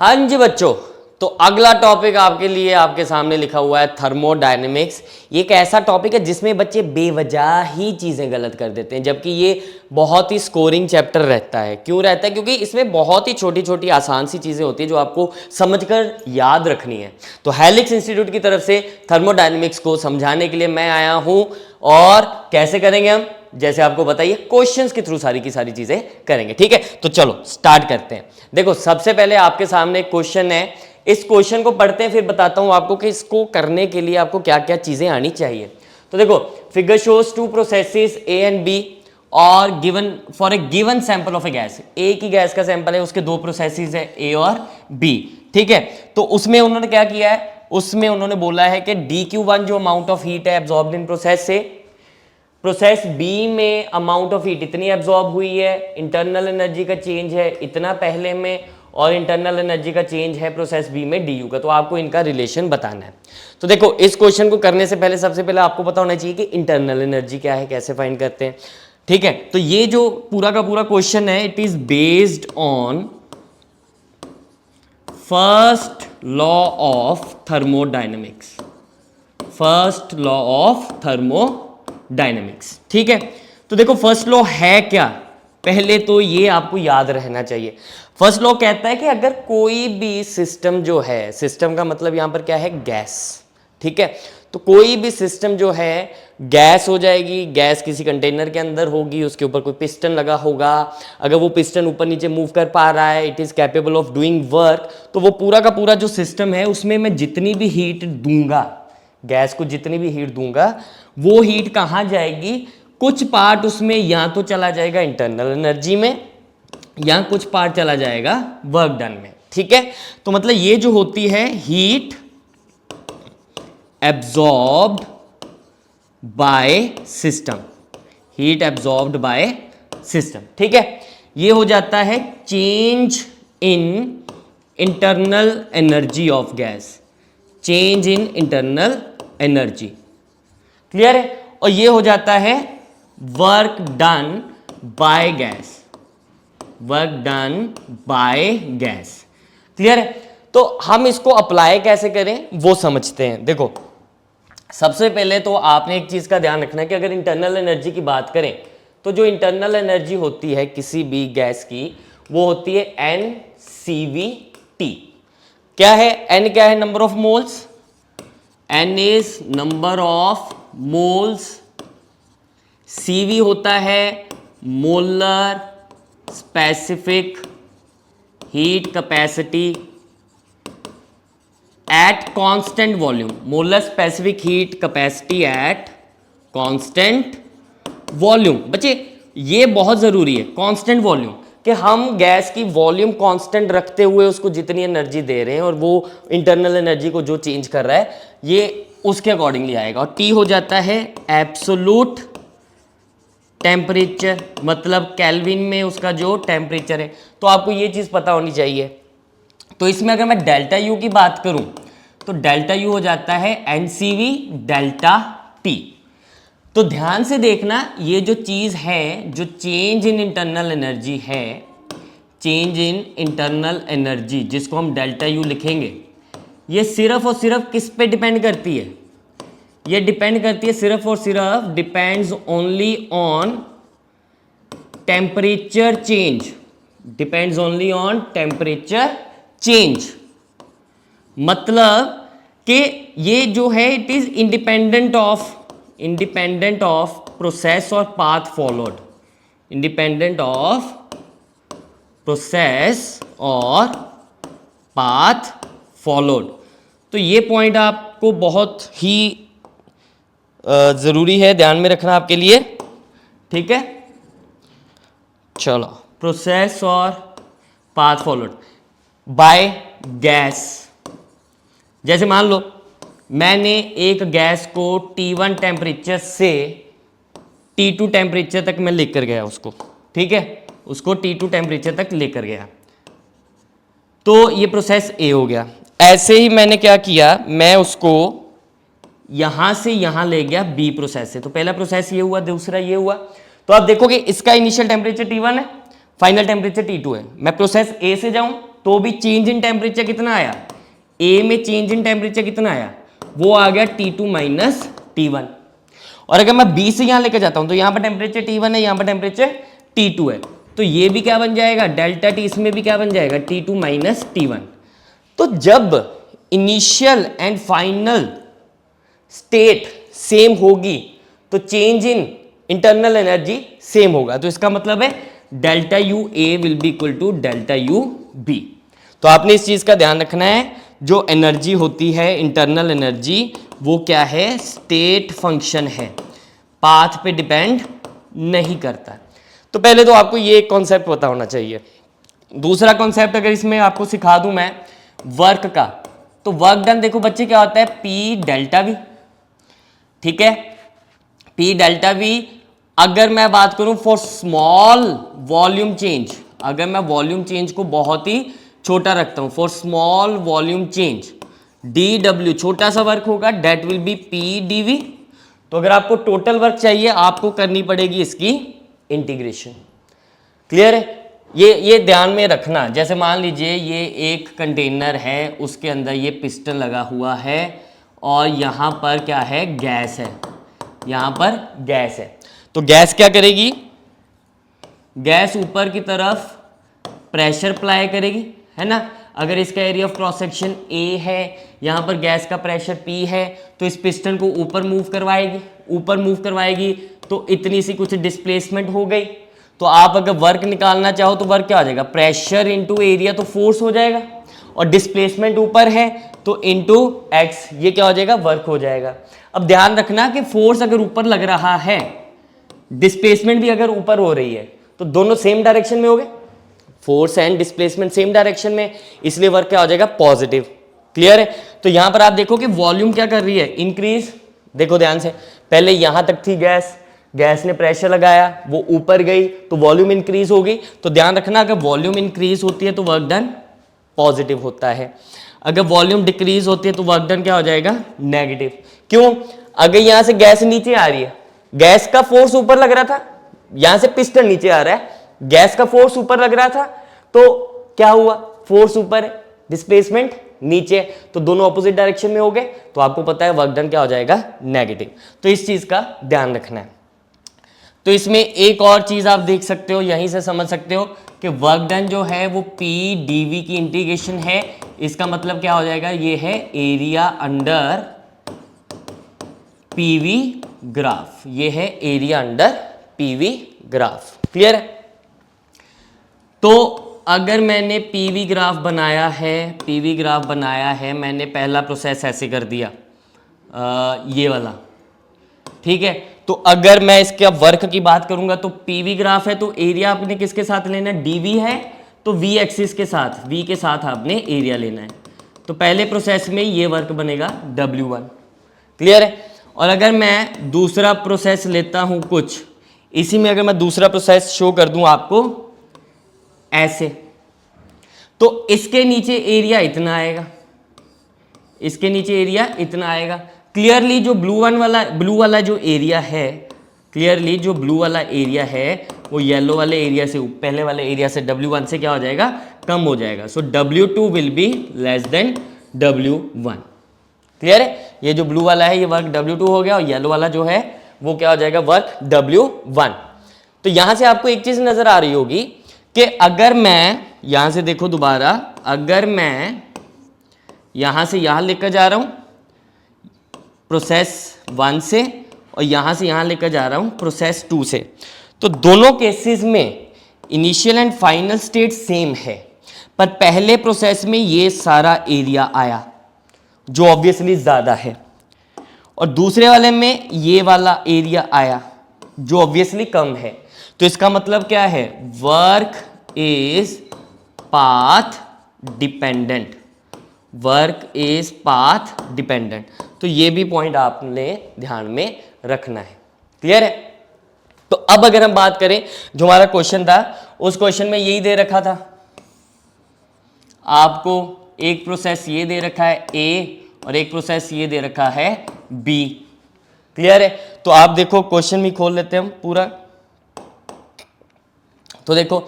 हाँ जी बच्चों, तो अगला टॉपिक आपके लिए आपके सामने लिखा हुआ है थर्मोडायनेमिक्स। ये एक ऐसा टॉपिक है जिसमें बच्चे बेवजह ही चीज़ें गलत कर देते हैं, जबकि ये बहुत ही स्कोरिंग चैप्टर रहता है। क्यों रहता है? क्योंकि इसमें बहुत ही छोटी छोटी आसान सी चीज़ें होती है जो आपको समझकर याद रखनी है। तो हेलिक्स इंस्टीट्यूट की तरफ से थर्मोडायनेमिक्स को समझाने के लिए मैं आया हूँ। और कैसे करेंगे हम? जैसे आपको बताइए, क्वेश्चंस के थ्रू सारी की सारी चीजें करेंगे। ठीक है, तो चलो स्टार्ट करते हैं। देखो, सबसे पहले आपके सामने एक क्वेश्चन है। इस क्वेश्चन को पढ़ते हैं, फिर बताता हूं आपको कि इसको करने के लिए आपको क्या क्या चीजें आनी चाहिए। तो देखो, figure shows two processes A and B और given for a given sample of a gas. A की गैस का सैंपल है, उसके दो प्रोसेसेस है ए और बी। ठीक है, तो उसमें उन्होंने क्या किया है? उसमें उन्होंने बोला है कि dQ1 जो अमाउंट ऑफ हीट है एब्जॉर्ब्ड इन प्रोसेस से, प्रोसेस बी में अमाउंट ऑफ हीट इतनी एब्जॉर्ब हुई है, इंटरनल एनर्जी का चेंज है इतना पहले में, और इंटरनल एनर्जी का चेंज है प्रोसेस बी में डी यू का। तो आपको इनका रिलेशन बताना है। तो देखो, इस क्वेश्चन को करने से पहले सबसे पहले आपको पता होना चाहिए कि इंटरनल एनर्जी क्या है, कैसे फाइंड करते हैं। ठीक है, तो ये जो पूरा का पूरा क्वेश्चन है, it is based on first law of thermodynamics. First law of thermodynamics. ठीक है, तो देखो फर्स्ट लॉ है क्या, पहले तो ये आपको याद रहना चाहिए। फर्स्ट लॉ कहता है कि अगर कोई भी सिस्टम जो है, सिस्टम का मतलब यहां पर क्या है? गैस। ठीक है, तो कोई भी सिस्टम जो है गैस हो जाएगी। गैस किसी कंटेनर के अंदर होगी, उसके ऊपर कोई पिस्टन लगा होगा। अगर वो पिस्टन ऊपर नीचे मूव कर पा रहा है, it is capable of doing work, तो वो पूरा का पूरा जो सिस्टम है उसमें मैं जितनी भी हीट दूंगा, गैस को जितनी भी हीट दूंगा, वो हीट कहां जाएगी? कुछ पार्ट उसमें या तो चला जाएगा इंटरनल एनर्जी में, या कुछ पार्ट चला जाएगा वर्क डन में। ठीक है, तो मतलब ये जो होती है heat absorbed by system, heat absorbed by system. ठीक है, ये हो जाता है change in internal energy of gas, change in internal energy. Clear है? और ये हो जाता है work done by gas, work done by gas. Clear है? तो हम इसको अप्लाई कैसे करें वो समझते हैं। देखो, सबसे पहले तो आपने एक चीज का ध्यान रखना है कि अगर इंटरनल एनर्जी की बात करें तो जो इंटरनल एनर्जी होती है किसी भी गैस की, वो होती है NCVT। क्या है N? क्या है? Number of moles. N is number of moles. CV होता है molar specific heat capacity at constant volume, molar specific heat capacity at constant volume. बच्चे ये बहुत जरूरी है, कांस्टेंट वॉल्यूम, कि हम गैस की वॉल्यूम कांस्टेंट रखते हुए उसको जितनी एनर्जी दे रहे हैं और वो इंटरनल एनर्जी को जो चेंज कर रहा है ये उसके अकॉर्डिंगली आएगा। और T हो जाता है एब्सोलूट टेम्परेचर, मतलब केल्विन में उसका जो टेम्परेचर है। तो आपको ये चीज़ पता होनी चाहिए। तो इसमें अगर मैं डेल्टा यू की बात करूं तो डेल्टा यू हो जाता है NCV डेल्टा T। तो ध्यान से देखना, ये जो चीज़ है, जो चेंज इन इंटरनल एनर्जी है, चेंज इन इंटरनल एनर्जी जिसको हम डेल्टा यू लिखेंगे, ये सिर्फ और सिर्फ किस पे डिपेंड करती है? ये डिपेंड करती है सिर्फ और सिर्फ, depends only on temperature change, depends only on temperature change. मतलब कि ये जो है it is independent of process और path followed, independent of process और पाथ फॉलोड। तो ये पॉइंट आपको बहुत ही जरूरी है ध्यान में रखना आपके लिए। ठीक है, चलो, प्रोसेस और पाथ फॉलोड बाय गैस। जैसे मान लो मैंने एक गैस को T1 टेम्परेचर से T2 टेम्परेचर तक मैं लेकर गया उसको। ठीक है, उसको T2 टेम्परेचर तक लेकर गया, तो ये प्रोसेस A हो गया। ऐसे ही मैंने क्या किया, मैं उसको यहां से यहां ले गया B प्रोसेस से। तो पहला प्रोसेस ये हुआ, दूसरा ये हुआ। तो आप देखोगे इसका इनिशियल टेम्परेचर T1 है, फाइनल टेम्परेचर T2 है। मैं प्रोसेस A से जाऊं तो भी चेंज इन टेम्परेचर कितना आया, ए में चेंज इन टेम्परेचर कितना आया, वो आ गया T2 माइनस T1। और अगर मैं बी से यहां लेकर जाता हूं तो यहां पर टेम्परेचर T1 है, यहां पर टेम्परेचर T2 है, तो ये भी क्या बन जाएगा डेल्टा टी, इसमें भी क्या बन जाएगा T2 माइनस T1। तो जब initial and final state same होगी तो change in internal energy same होगा, तो इसका मतलब है delta U A will be equal to delta U B. तो आपने इस चीज का ध्यान रखना है, जो एनर्जी होती है इंटरनल एनर्जी वो क्या है, स्टेट फंक्शन है, पाथ पे डिपेंड नहीं करता। तो पहले तो आपको ये कॉन्सेप्ट पता होना चाहिए। दूसरा कॉन्सेप्ट अगर इसमें आपको सिखा दूं मैं वर्क का, तो वर्क डन देखो बच्चे क्या होता है, पी डेल्टा वी, ठीक है, पी डेल्टा वी। अगर मैं बात करूं फॉर स्मॉल वॉल्यूम चेंज, अगर मैं वॉल्यूम चेंज को बहुत ही छोटा रखता हूं, for small volume change D W छोटा सा वर्क होगा, that will be P D V. तो अगर आपको टोटल वर्क चाहिए आपको करनी पड़ेगी इसकी इंटीग्रेशन। क्लियर है, ये ध्यान में रखना। जैसे मान लीजिए ये एक कंटेनर है, उसके अंदर ये पिस्टन लगा हुआ है और यहां पर क्या है, गैस है, यहां पर गैस है। तो गैस क्या करेगी, गैस ऊपर की तरफ प्रेशर अप्लाई करेगी, है ना। अगर इसका area of cross section A है, यहां पर गैस का प्रेशर पी है, तो इस पिस्टन को ऊपर मूव करवाएगी, ऊपर मूव करवाएगी तो इतनी सी कुछ डिस्प्लेसमेंट हो गई। तो आप अगर वर्क निकालना चाहो तो वर्क क्या हो जाएगा, प्रेशर इंटू एरिया, तो फोर्स हो जाएगा, और डिस्प्लेसमेंट ऊपर है तो इंटू एक्स, ये क्या हो जाएगा, वर्क हो जाएगा। अब ध्यान रखना कि फोर्स अगर ऊपर लग रहा है, डिस्प्लेसमेंट भी अगर ऊपर हो रही है, तो दोनों सेम डायरेक्शन में हो गए, force and displacement same direction में, इसलिए वर्क क्या हो जाएगा, पॉजिटिव। क्लियर है। तो यहां पर आप देखो कि वॉल्यूम क्या कर रही है, इंक्रीज। देखो ध्यान से, पहले यहां तक थी गैस, गैस ने प्रेशर लगाया, वो ऊपर गई तो वॉल्यूम इंक्रीज हो गई। तो ध्यान रखना अगर वॉल्यूम इंक्रीज होती है तो वर्क डन पॉजिटिव होता है, अगर वॉल्यूम डिक्रीज होती है तो वर्क डन क्या हो जाएगा, नेगेटिव। क्यों, अगर यहां से गैस नीचे आ रही है, गैस का फोर्स ऊपर लग रहा था, यहां से पिस्टन नीचे आ रहा है, गैस का फोर्स ऊपर लग रहा था, तो क्या हुआ, फोर्स ऊपर है, डिस्प्लेसमेंट नीचे, तो दोनों ऑपोजिट डायरेक्शन में हो गए, तो आपको पता है वर्क डन क्या हो जाएगा, नेगेटिव। तो इस चीज का ध्यान रखना है। तो इसमें एक और चीज आप देख सकते हो, यहीं से समझ सकते हो कि वर्क डन जो है वो पी डीवी की इंटीग्रेशन है। इसका मतलब क्या हो जाएगा, ये है एरिया अंडर पीवी ग्राफ, ये है area under PV graph. Clear है। तो अगर मैंने पीवी ग्राफ बनाया है, पीवी ग्राफ बनाया है, मैंने पहला प्रोसेस ऐसे कर दिया, ये वाला, ठीक है। तो अगर मैं इसके अब वर्क की बात करूंगा तो पीवी ग्राफ है, तो एरिया आपने किसके साथ लेना है, डीवी है, तो वी एक्सिस के साथ, वी के साथ आपने एरिया लेना है। तो पहले प्रोसेस में ये वर्क बनेगा W1। क्लियर है। और अगर मैं दूसरा प्रोसेस लेता हूं कुछ इसी में, अगर मैं दूसरा प्रोसेस शो कर दूं आपको ऐसे, तो इसके नीचे एरिया इतना आएगा, इसके नीचे एरिया इतना आएगा। क्लियरली जो ब्लू वाला जो एरिया है, क्लियरली जो ब्लू वाला एरिया है वो येलो वाले एरिया से, पहले वाले एरिया से W1 से क्या हो जाएगा, कम हो जाएगा। सो W2 will be less than W1। Clear है। ये जो ब्लू वाला है ये वर्क W2 हो गया, और येलो वाला जो है वो क्या हो जाएगा, वर्क W1। तो यहां से आपको एक चीज नजर आ रही होगी कि अगर मैं यहां से देखो दोबारा, अगर मैं यहां से यहां लेकर जा रहा हूं प्रोसेस 1 से, और यहां से यहां लेकर जा रहा हूं प्रोसेस 2 से, तो दोनों केसेस में initial and final state same है, पर पहले प्रोसेस में ये सारा एरिया आया जो ऑब्वियसली ज्यादा है, और दूसरे वाले में ये वाला एरिया आया जो ऑब्वियसली कम है। तो इसका मतलब क्या है, work is path dependent, work is path dependent. तो ये भी पॉइंट आपने ध्यान में रखना है। क्लियर है। तो अब अगर हम बात करें जो हमारा क्वेश्चन था, उस क्वेश्चन में यही दे रखा था आपको, एक प्रोसेस ये दे रखा है ए और एक प्रोसेस ये दे रखा है बी। क्लियर है। तो आप देखो क्वेश्चन भी खोल लेते हैं हम पूरा। तो देखो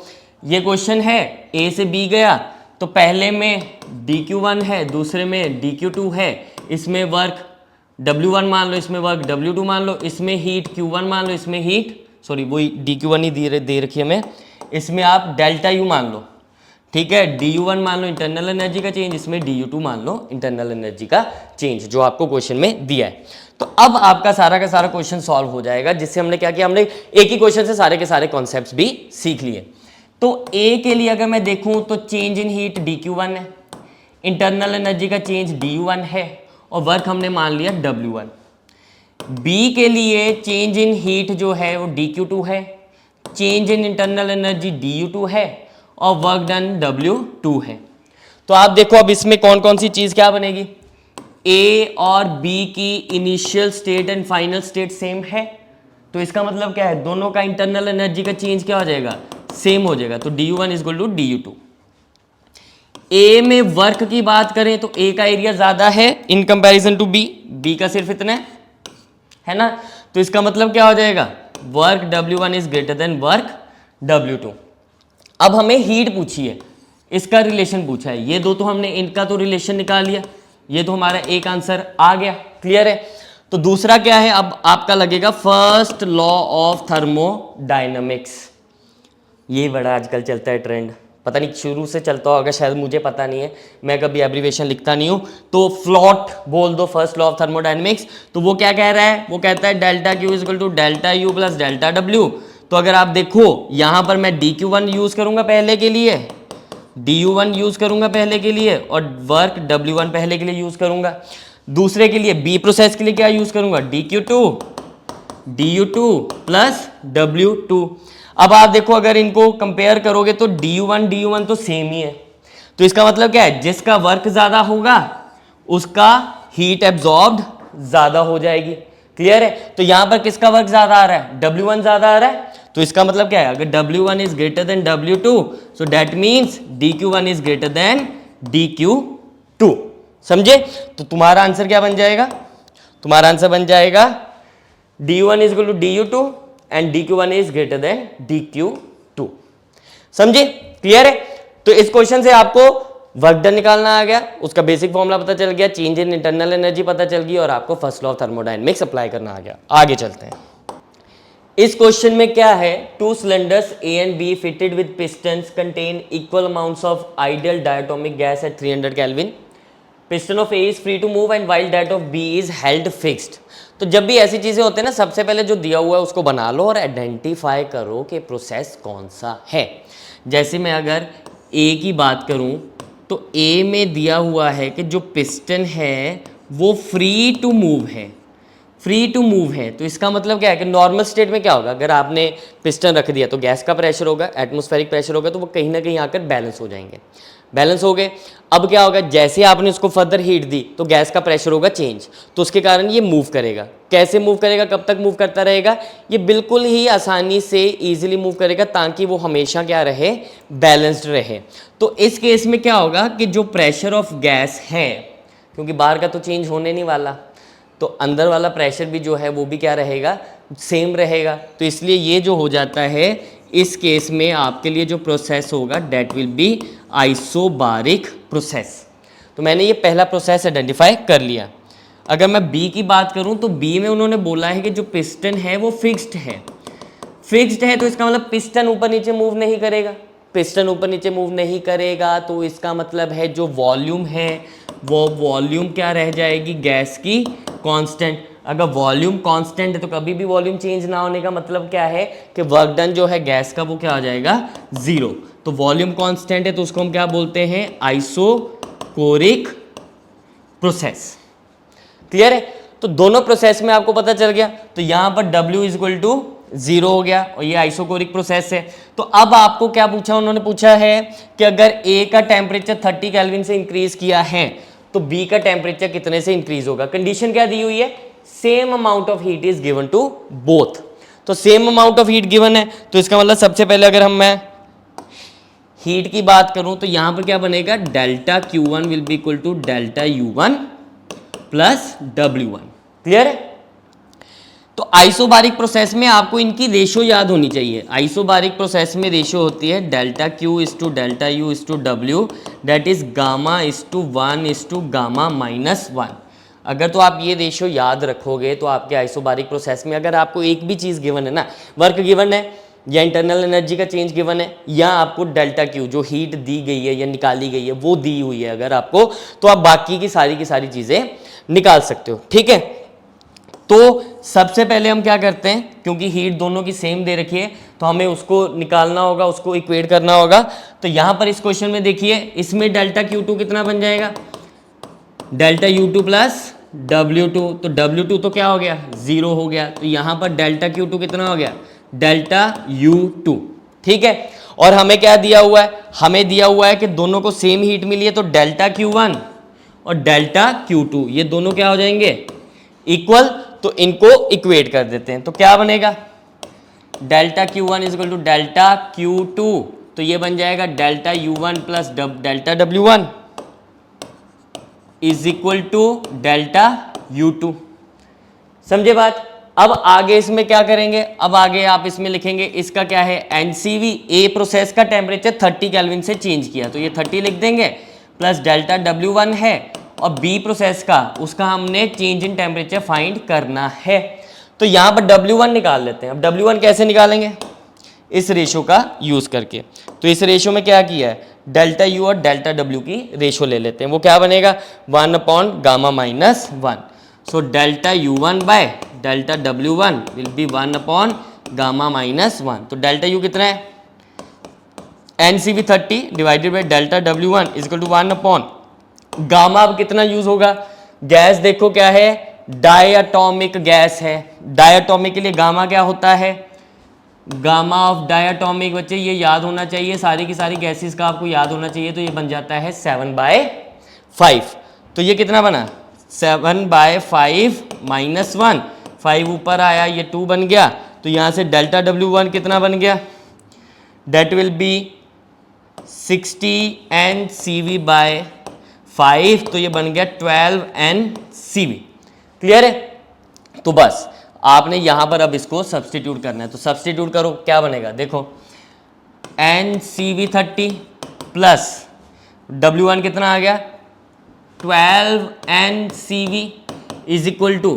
ये क्वेश्चन है, ए से बी गया तो पहले में dq1 है, दूसरे में dq2 है, इसमें वर्क w1 मान लो, इसमें वर्क w2 मान लो, इसमें हीट q1 मान लो, इसमें हीट सॉरी वही dq1 ही दे रखी है हमें, इसमें आप डेल्टा u मान लो, ठीक है, du1 मान लो इंटरनल एनर्जी का चेंज, इसमें du2 मान लो इंटरनल एनर्जी का चेंज, जो आपको क्वेश्चन में दिया है। तो अब आपका सारा का सारा क्वेश्चन सॉल्व हो जाएगा, जिससे हमने क्या किया, हमने एक ही क्वेश्चन से सारे के सारे कॉन्सेप्ट्स भी सीख लिए। तो ए के लिए अगर मैं देखूं तो चेंज इन हीट dq1 है, इंटरनल एनर्जी का चेंज du1 है, और वर्क हमने मान लिया w1। बी के लिए चेंज इन हीट जो है वो dq2 है, change in internal energy du2 है, और वर्क डन w2 है। तो आप देखो अब इसमें कौन कौन सी चीज क्या बनेगी, ए और बी की initial state and final state same है, तो इसका मतलब क्या है, दोनों का इंटरनल एनर्जी का चेंज क्या हो जाएगा, सेम हो जाएगा, तो du1 is equal to du2। ए में वर्क की बात करें तो ए का एरिया ज्यादा है in comparison to B, B का सिर्फ इतना है ना, तो इसका मतलब क्या हो जाएगा, work w1 is greater then work w2। अब हमें हीट पूछी है, इसका रिलेशन पूछा है, ये दो तो हमने इनका तो रिलेशन निकाल लिया, ये तो हमारा एक आंसर आ गया, क्लियर है। तो दूसरा क्या है, अब आपका लगेगा फर्स्ट लॉ ऑफ थर्मोडायनामिक्स, ये बड़ा आजकल चलता है ट्रेंड, पता नहीं शुरू से चलता होगा, शायद मुझे पता नहीं है, मैं कभी एब्रीवेशन लिखता नहीं हूँ, तो फ्लॉट बोल दो फर्स्ट लॉ ऑफ थर्मोडायनेमिक्स। तो वो क्या कह रहा है, वो कहता है delta Q is equal to delta U plus delta W. तो अगर आप देखो यहाँ पर मैं dq1 यूज करूंगा पहले के लिए, du1 यूज करूंगा पहले के लिए, और वर्क w1 पहले के लिए यूज करूंगा। दूसरे के लिए बी प्रोसेस के लिए क्या यूज करूंगा, dq2 du2 प्लस w2। अब आप देखो अगर इनको कंपेयर करोगे तो du1 तो सेम ही है, तो इसका मतलब क्या है, जिसका वर्क ज्यादा होगा उसका हीट एब्जॉर्ब्ड ज्यादा हो जाएगी, क्लियर है। तो यहां पर किसका वर्क ज्यादा आ रहा है, w1 ज्यादा आ रहा है, तो इसका मतलब क्या है, अगर w1 is greater then w2 so that means dq1 is greater than dq2, समझे। तो तुम्हारा आंसर क्या बन जाएगा, तुम्हारा आंसर बन जाएगा du1 is equal to du2 and dq1 is greater than dq2, समझे, क्लियर है। तो इस क्वेश्चन से आपको वर्क डन निकालना आ गया, उसका बेसिक फॉर्मूला पता चल गया, चेंज इन इंटरनल एनर्जी पता चल गई, और आपको first law of thermodynamics apply करना आ गया। आगे चलते हैं। इस क्वेश्चन में क्या है, two cylinders A and B fitted with pistons contain equal amounts of ideal diatomic gas at 300 kelvin. Piston of A is free to move and while that of B is held fixed. तो जब भी ऐसी चीजें होती है ना, सबसे पहले जो दिया हुआ है उसको बना लो और आइडेंटिफाई करो कि प्रोसेस कौन सा है। जैसे मैं अगर ए की बात करूं तो ए में दिया हुआ है कि जो पिस्टन है वो फ्री टू मूव है, फ्री टू मूव है, तो इसका मतलब क्या है कि नॉर्मल स्टेट में क्या होगा, अगर आपने पिस्टन रख दिया तो गैस का प्रेशर होगा, एटमॉस्फेरिक प्रेशर होगा, तो वो कहीं ना कहीं आकर बैलेंस हो जाएंगे, बैलेंस हो गए। अब क्या होगा, जैसे आपने उसको फर्दर हीट दी तो गैस का प्रेशर होगा चेंज, तो उसके कारण ये मूव करेगा। कैसे मूव करेगा, कब तक मूव करता रहेगा, ये बिल्कुल ही आसानी से ईजिली मूव करेगा, ताकि वो हमेशा क्या रहे, बैलेंस्ड रहे। तो इस केस में क्या होगा कि जो प्रेशर ऑफ गैस है, क्योंकि बाहर का तो चेंज होने नहीं वाला, तो अंदर वाला प्रेशर भी जो है वो भी क्या रहेगा, सेम रहेगा। तो इसलिए ये जो हो जाता है, इस केस में आपके लिए जो प्रोसेस होगा that will be isobaric process. तो मैंने ये पहला प्रोसेस आइडेंटिफाई कर लिया। अगर मैं बी की बात करूं तो बी में उन्होंने बोला है कि जो पिस्टन है वो फिक्स्ड है, फिक्स्ड है, तो इसका मतलब पिस्टन ऊपर नीचे मूव नहीं करेगा, पिस्टन ऊपर नीचे मूव नहीं करेगा, तो इसका मतलब है जो वॉल्यूम है वो वॉल्यूम क्या रह जाएगी, गैस की कांस्टेंट। अगर वॉल्यूम कांस्टेंट है तो कभी भी वॉल्यूम चेंज ना होने का मतलब क्या है कि वर्क डन जो है गैस का वो क्या आ जाएगा, जीरो। तो वॉल्यूम कांस्टेंट है तो उसको हम क्या बोलते हैं, आइसोकोरिक प्रोसेस, क्लियर है। तो दोनों प्रोसेस में आपको पता चल गया, तो यहां पर W इज इक्वल टू 0 हो गया, और ये आइसोकोरिक प्रोसेस है। तो अब आपको क्या पूछा, उन्होंने पूछा है कि अगर A का टेम्परेचर 30 केल्विन से इंक्रीज किया है तो B का टेम्परेचर कितने से इंक्रीज होगा। कंडीशन क्या दी हुई है, same amount of heat is given to both. तो same amount of heat given है, तो इसका मतलब सबसे पहले अगर मैं हीट की बात करूं तो यहां पर क्या बनेगा, delta Q1 will be equal to delta U1 plus W1, clear है। तो तो आइसोबारिक प्रोसेस में आपको इनकी रेशो याद होनी चाहिए। आइसोबारिक प्रोसेस में रेशो होती है delta Q is to delta U is to W, that is gamma is to 1 is to gamma minus 1। अगर तो आप ये रेशो याद रखोगे तो आपके आइसोबारिक प्रोसेस में अगर आपको एक भी चीज़ गिवन है ना, वर्क गिवन है या इंटरनल एनर्जी का चेंज गिवन है या आपको डेल्टा क्यू जो हीट दी गई है या निकाली गई है वो दी हुई है अगर आपको, तो आप बाकी की सारी चीज़ें निकाल सकते हो। ठीक है, तो सबसे पहले हम क्या करते हैं, क्योंकि हीट दोनों की सेम दे रखी है तो हमें उसको निकालना होगा, उसको इक्वेट करना होगा। तो यहाँ पर इस क्वेश्चन में देखिए, इसमें डेल्टा Q2 कितना बन जाएगा, डेल्टा U2 प्लस W2, तो W2 तो क्या हो गया, 0 हो गया। तो यहाँ पर डेल्टा Q2 कितना हो गया, डेल्टा U2। ठीक है, और हमें क्या दिया हुआ है, हमें दिया हुआ है कि दोनों को सेम हीट मिली है, तो डेल्टा Q1 और डेल्टा Q2 ये दोनों क्या हो जाएंगे, इक्वल। तो इनको इक्वेट कर देते हैं, तो क्या बनेगा, delta Q1 is equal to delta Q2, तो ये बन जाएगा delta U1 plus delta W1 is equal to delta U2। समझे बात। अब आगे इसमें क्या करेंगे, अब आगे आप इसमें लिखेंगे, इसका क्या है NCV, ए प्रोसेस का टेम्परेचर 30 केल्विन से चेंज किया तो ये 30 लिख देंगे, प्लस डेल्टा W1 है, और बी प्रोसेस का उसका हमने चेंज इन टेम्परेचर फाइंड करना है। तो यहाँ पर W1 निकाल लेते हैं। अब W1 कैसे निकालेंगे, इस रेशो का यूज करके। तो इस रेशो में क्या किया है, डेल्टा U और डेल्टा W की रेशो ले लेते हैं। वो क्या बनेगा, 1 upon gamma minus 1। So delta U1 by delta W1 will be 1 upon gamma minus 1। तो डेल्टा U कितना है, NCV 30 divided by delta W1 is equal to 1 upon gamma. अब कितना यूज होगा, गैस देखो क्या है, डायटोमिक गैस है। डायटोमिक के लिए गामा क्या होता है, गामा ऑफ डायटोमिक, बच्चे ये याद होना चाहिए, सारी की सारी गैसेस का आपको याद होना चाहिए। तो ये बन जाता है 7/5। तो ये कितना बना, 7/5 माइनस 1, 5 ऊपर आया, ये 2 बन गया। तो यहाँ से डेल्टा W1 कितना बन गया, डेट विल बी 60 NCV/5, तो ये बन गया 12 NCV। क्लियर है। तो बस आपने यहां पर अब इसको सब्स्टिट्यूट करना है, तो सब्स्टिट्यूट करो, क्या बनेगा देखो, NCV 30 प्लस W1 कितना आ गया, 12 NCV is equal to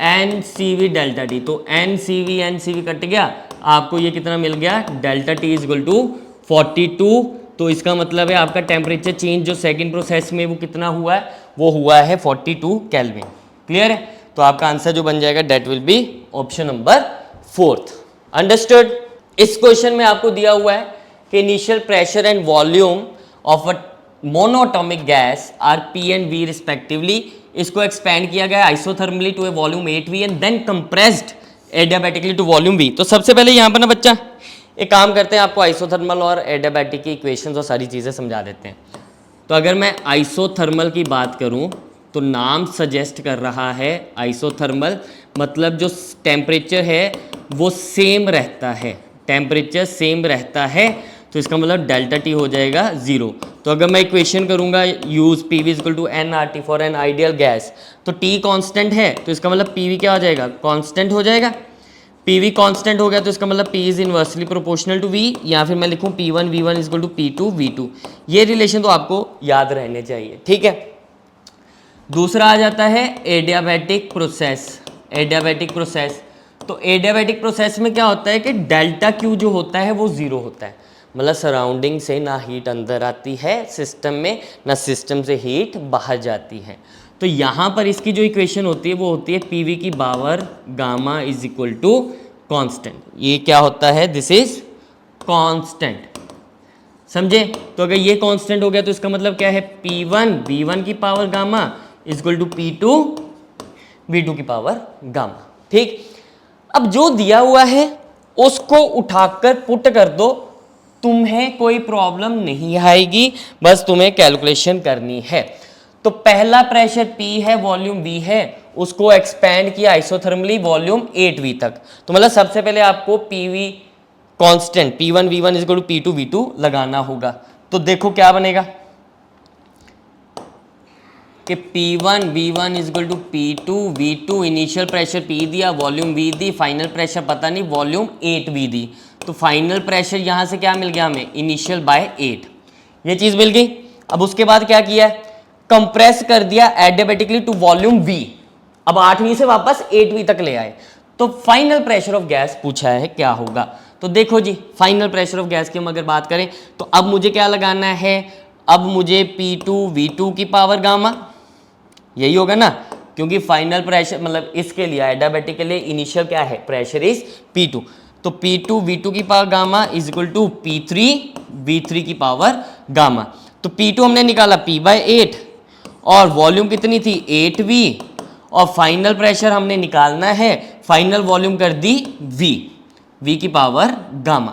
NCV delta T। तो NCV कट गया, आपको ये कितना मिल गया, delta T is equal to 42। तो इसका मतलब है आपका टेम्परेचर चेंज जो सेकंड प्रोसेस में वो कितना हुआ है, वो हुआ है 42 केल्विन। क्लियर है। तो आपका आंसर जो बन जाएगा that will be option number 4। Understood. इस क्वेश्चन में आपको दिया हुआ है कि initial pressure and volume of a monatomic gas are P and V respectively. इसको एक्सपेंड किया गया isothermally to a volume 8V and then compressed adiabatically to volume V। तो सबसे पहले यहाँ पर ना बच्चा एक काम करते हैं, आपको आइसोथर्मल और एडियाबैटिक की इक्वेशंस और सारी चीज़ें समझा देते हैं। तो अगर मैं आइसोथर्मल की बात करूं तो नाम सजेस्ट कर रहा है आइसोथर्मल, मतलब जो टेम्परेचर है वो सेम रहता है, टेम्परेचर सेम रहता है। तो इसका मतलब डेल्टा T हो जाएगा 0। तो अगर मैं इक्वेशन करूंगा use PV equal to nRT for an ideal gas, तो T कांस्टेंट है तो इसका मतलब PV क्या हो जाएगा, कांस्टेंट हो जाएगा। PV कांस्टेंट हो गया तो इसका मतलब P is inversely proportional to V, या फिर मैं लिखूं P1 V1 is equal to P2 V2। ये रिलेशन तो आपको याद रहने चाहिए। ठीक है। दूसरा आ जाता है एडियाबैटिक प्रोसेस। एडियाबैटिक प्रोसेस, तो एडियाबैटिक प्रोसेस में क्या होता है कि डेल्टा Q जो होता है वो 0 होता है, मतलब सराउंडिंग से ना हीट अंदर आती है सिस्टम में, ना सिस्टम से हीट बाहर जाती है। तो यहाँ पर इसकी जो इक्वेशन होती है वो होती है PV की power gamma is equal to constant. ये क्या होता है, दिस इज कॉन्स्टेंट। समझे। तो अगर ये कांस्टेंट हो गया तो इसका मतलब क्या है, P1 V1 की power gamma is equal to P2 V2 की पावर गामा। ठीक। अब जो दिया हुआ है उसको उठाकर पुट कर दो, तुम्हें कोई प्रॉब्लम नहीं आएगी, बस तुम्हें कैलकुलेशन करनी है। तो पहला प्रेशर P है, वॉल्यूम V है, उसको एक्सपेंड किया आइसोथर्मली वॉल्यूम 8V तक। तो मतलब सबसे पहले आपको PV constant P1 V1 is equal to P2 V2 लगाना होगा। तो देखो क्या बनेगा, कि P1 V1 is equal to P2 V2, initial pressure P दिया, वॉल्यूम V दी, फाइनल प्रेशर पता नहीं, वॉल्यूम 8V दी। तो फाइनल प्रेशर यहाँ से क्या मिल गया हमें, इनिशियल बाय 8, ये चीज़ मिल गई। अब उसके बाद क्या किया है, कंप्रेस कर दिया एडियाबेटिकली टू वॉल्यूम V। अब 8V से वापस 8V तक ले आए, तो फाइनल प्रेशर ऑफ गैस पूछा है क्या होगा। तो देखो जी, फाइनल प्रेशर ऑफ गैस की हम अगर बात करें तो अब मुझे क्या लगाना है, अब मुझे P2 V2 की पावर गामा, यही होगा ना, क्योंकि फाइनल प्रेशर मतलब इसके लिए एडियाबेटिक के लिए इनिशियल क्या है, प्रेशर इज P2। तो P2 V2 की power gamma is equal to P3 V3 की पावर गामा। तो P2 हमने निकाला P/8 और वॉल्यूम कितनी थी 8V, और फाइनल प्रेशर हमने निकालना है, फाइनल वॉल्यूम कर दी V की पावर गामा।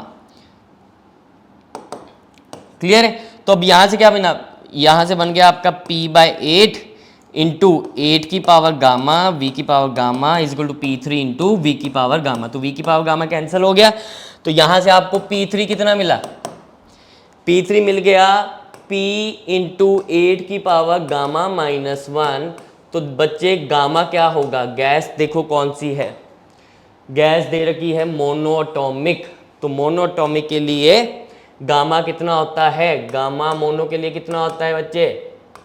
क्लियर है। तो अब यहां से क्या बना, यहां से बन गया आपका P/8 इंटू 8 की पावर गामा V की power gamma is equal to P3 into V की पावर गामा। तो V की पावर गामा कैंसिल हो गया, तो यहां से आपको P3 कितना मिला, P3 मिल गया P इंटू 8 की पावर गामा -1। तो बच्चे गामा क्या होगा, गैस देखो कौन सी है, गैस दे रखी है मोनोएटॉमिक। तो मोनोएटॉमिक के लिए गामा कितना होता है, गामा मोनो के लिए कितना होता है बच्चे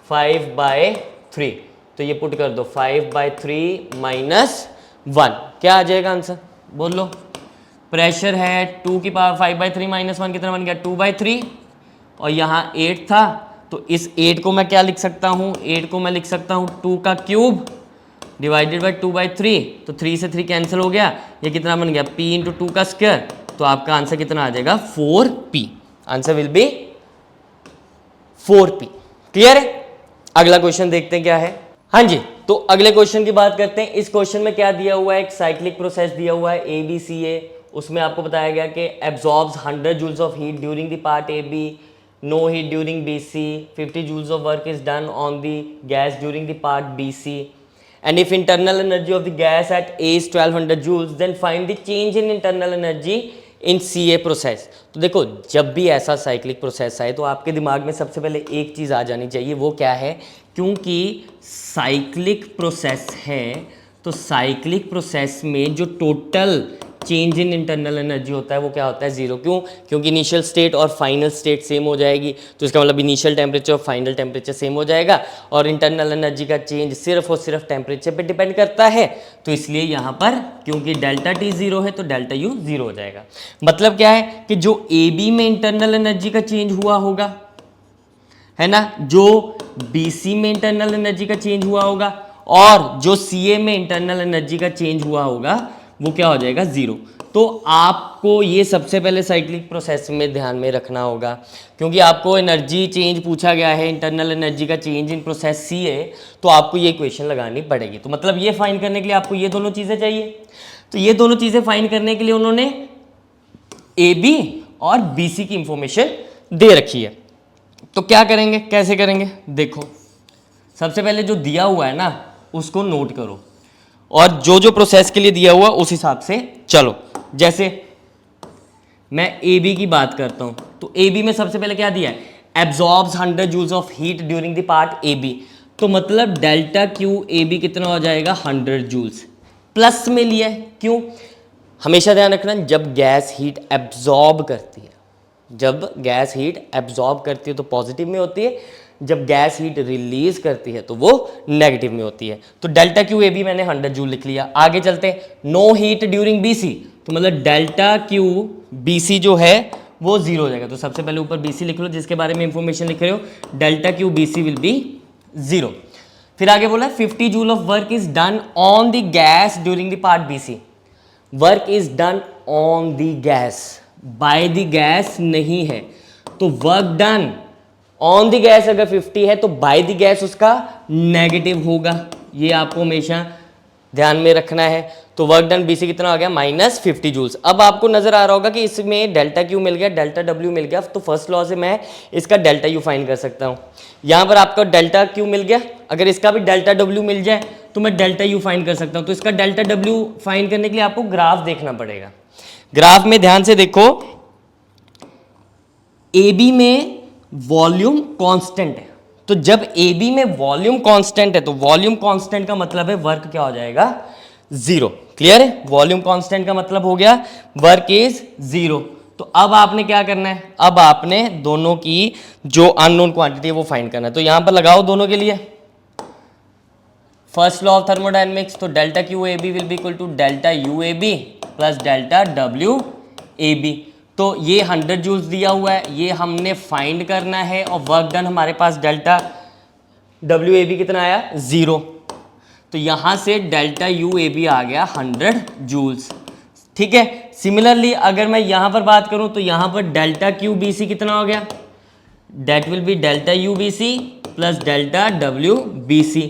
5/3। तो ये पुट कर दो 5/3 -1, क्या आ जाएगा आंसर, बोल लो। प्रेशर है 2 की पावर 5/3 -1 कितना बन गया 2/3, और यहाँ 8 था, तो इस 8 को मैं क्या लिख सकता हूँ, 8 को मैं लिख सकता हूँ 2 का क्यूब डिवाइडेड बाई 2/3। तो 3 से 3 कैंसिल हो गया, ये कितना बन गया P इंटू 2 का स्क्वायर। तो आपका आंसर कितना आ जाएगा 4P, answer will be 4P। Clear है। अगला क्वेश्चन देखते हैं क्या है। हाँ जी, तो अगले क्वेश्चन की बात करते हैं। इस क्वेश्चन में क्या दिया हुआ है, एक साइक्लिक प्रोसेस दिया हुआ है ABCA। उसमें आपको बताया गया कि absorbs 100 joules of heat during the part AB, no heat during BC, 50 joules of work is done on the gas during the part BC, and if internal energy of the gas at A is 1200 joules, then find the change in internal energy in CA process। तो देखो, जब भी ऐसा cyclic process आए तो आपके दिमाग में सबसे पहले एक चीज़ आ जानी चाहिए, वो क्या है, क्योंकि साइक्लिक प्रोसेस है तो साइक्लिक प्रोसेस में जो total change in internal energy होता है वो क्या होता है, जीरो। क्यों, क्योंकि इनिशियल स्टेट और फाइनल स्टेट सेम हो जाएगी, तो इसका मतलब इनिशियल टेम्परेचर और फाइनल टेम्परेचर सेम हो जाएगा, और इंटरनल एनर्जी का चेंज सिर्फ और सिर्फ टेम्परेचर पे डिपेंड करता है। तो इसलिए यहाँ पर क्योंकि डेल्टा टी जीरो है तो डेल्टा यू जीरो हो जाएगा। मतलब क्या है कि जो ए बी में इंटरनल एनर्जी का चेंज हुआ होगा, है ना, जो बी सी में इंटरनल एनर्जी का चेंज हुआ होगा, और जो सी ए में इंटरनल एनर्जी का चेंज हुआ होगा, वो क्या हो जाएगा, जीरो। तो आपको ये सबसे पहले साइक्लिक प्रोसेस में ध्यान में रखना होगा, क्योंकि आपको एनर्जी चेंज पूछा गया है, इंटरनल एनर्जी का चेंज इन प्रोसेस सी है, तो आपको ये इक्वेशन लगानी पड़ेगी। तो मतलब ये फाइंड करने के लिए आपको ये दोनों चीज़ें चाहिए। तो ये दोनों चीज़ें फाइंड करने के लिए उन्होंने ए बी और बी सी की इंफॉर्मेशन दे रखी है। तो क्या करेंगे, कैसे करेंगे, देखो सबसे पहले जो दिया हुआ है ना उसको नोट करो, और जो जो प्रोसेस के लिए दिया हुआ उस हिसाब से चलो। जैसे मैं ए बी की बात करता हूं, तो ए बी में सबसे पहले क्या दिया है, absorbs 100 joules of heat during the part A B. तो मतलब डेल्टा क्यू ए बी कितना हो जाएगा, 100 जूल्स, प्लस में लिया है। क्यों, हमेशा ध्यान रखना, जब गैस हीट एब्जॉर्ब करती है, जब गैस हीट एब्जॉर्ब करती है तो पॉजिटिव में होती है, जब गैस हीट रिलीज करती है तो वो नेगेटिव में होती है। तो डेल्टा क्यू ए बी मैंने 100 जूल लिख लिया। आगे चलते हैं, no heat during B C, तो मतलब डेल्टा क्यू बी सी जो है वो जीरो हो जाएगा। तो सबसे पहले ऊपर बी सी लिख लो, जिसके बारे में इंफॉर्मेशन लिख रहे हो, delta Q B C will be zero. फिर आगे बोला 50 joule of work is done on the gas during the part B C. Work is done on the gas, by the gas नहीं है, तो work done on the gas अगर 50 है तो by the gas उसका नेगेटिव होगा, ये आपको हमेशा ध्यान में रखना है। तो वर्क डन बीसी कितना आ गया, -50 जूल्स। अब आपको नजर आ रहा होगा कि इसमें डेल्टा क्यू मिल गया, डेल्टा डब्ल्यू मिल गया, तो फर्स्ट लॉ से मैं इसका डेल्टा यू फाइंड कर सकता हूँ। यहाँ पर आपका डेल्टा क्यू मिल गया, अगर इसका भी डेल्टा डब्ल्यू मिल जाए तो मैं डेल्टा यू फाइंड कर सकता हूँ। तो इसका डेल्टा डब्ल्यू फाइंड करने के लिए आपको ग्राफ देखना पड़ेगा। ग्राफ में ध्यान से देखो, ए बी में वॉल्यूम कांस्टेंट है, तो जब ए बी में वॉल्यूम कांस्टेंट है तो वॉल्यूम कांस्टेंट का मतलब है वर्क क्या हो जाएगा, जीरो। क्लियर है, वॉल्यूम कांस्टेंट का मतलब हो गया वर्क इज जीरो। तो अब आपने क्या करना है, अब आपने दोनों की जो अननोन क्वांटिटी है वो फाइंड करना है। तो यहां पर लगाओ दोनों के लिए फर्स्ट लॉ ऑफ थर्मोडायनेमिक्स, तो delta Q A B will be equal to delta U A B plus delta W A B. तो ये 100 जूल्स दिया हुआ है, ये हमने फाइंड करना है, और वर्क डन हमारे पास डेल्टा डब्ल्यू ए बी कितना आया, 0। तो यहां से डेल्टा यू ए बी आ गया 100 जूल्स। ठीक है, सिमिलरली अगर मैं यहां पर बात करूं तो यहां पर डेल्टा क्यू बी सी कितना हो गया, that will be delta U B C plus delta W B C.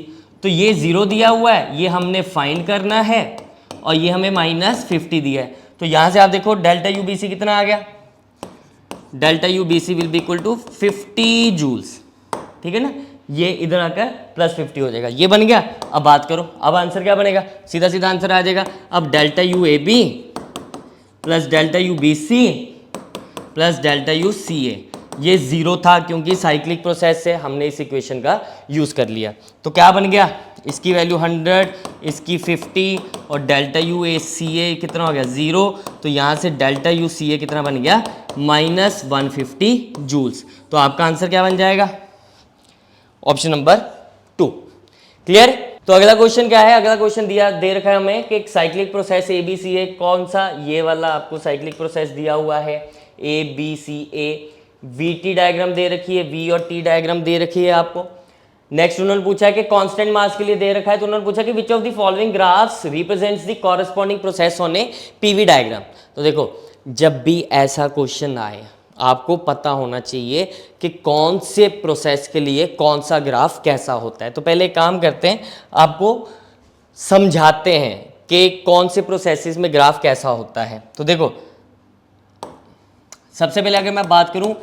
तो ये 0 दिया हुआ है, ये हमने फाइंड करना है, और ये हमें -50 दिया है। तो यहां से आप देखो डेल्टा यू बी सी कितना आ गया, delta U B C will be equal to 50 joules. ठीक है ना, ये इधर आकर +50 हो जाएगा, ये बन गया। अब बात करो, अब आंसर क्या बनेगा, सीधा सीधा आंसर आ जाएगा। अब delta U A B plus delta U B C plus delta U C A, ये 0 था क्योंकि साइक्लिक प्रोसेस से हमने इस इक्वेशन का यूज़ कर लिया। तो क्या बन गया, इसकी वैल्यू 100, इसकी 50, और डेल्टा यू ए सी ए कितना हो गया 0। तो यहाँ से डेल्टा यू सी ए कितना बन गया, -150 जूल्स। तो आपका आंसर क्या बन जाएगा, ऑप्शन नंबर 2। क्लियर। तो अगला क्वेश्चन क्या है, अगला क्वेश्चन दे रखा है हमें कि एक cyclic process A B C A, कौन सा, ये वाला आपको साइक्लिक प्रोसेस दिया हुआ है A B C A, V T diagram दे रखी है, वी और टी डायग्राम दे रखी है आपको। नेक्स्ट उन्होंने पूछा है कि कांस्टेंट मास के लिए दे रखा है, तो उन्होंने पूछा कि which of the following graphs represents the corresponding process on A PV diagram. तो देखो, जब भी ऐसा क्वेश्चन आए आपको पता होना चाहिए कि कौन से प्रोसेस के लिए कौन सा ग्राफ कैसा होता है। तो पहले एक काम करते हैं, आपको समझाते हैं कि कौन से प्रोसेसेस में ग्राफ कैसा होता है। तो देखो, सबसे पहले अगर मैं बात करूं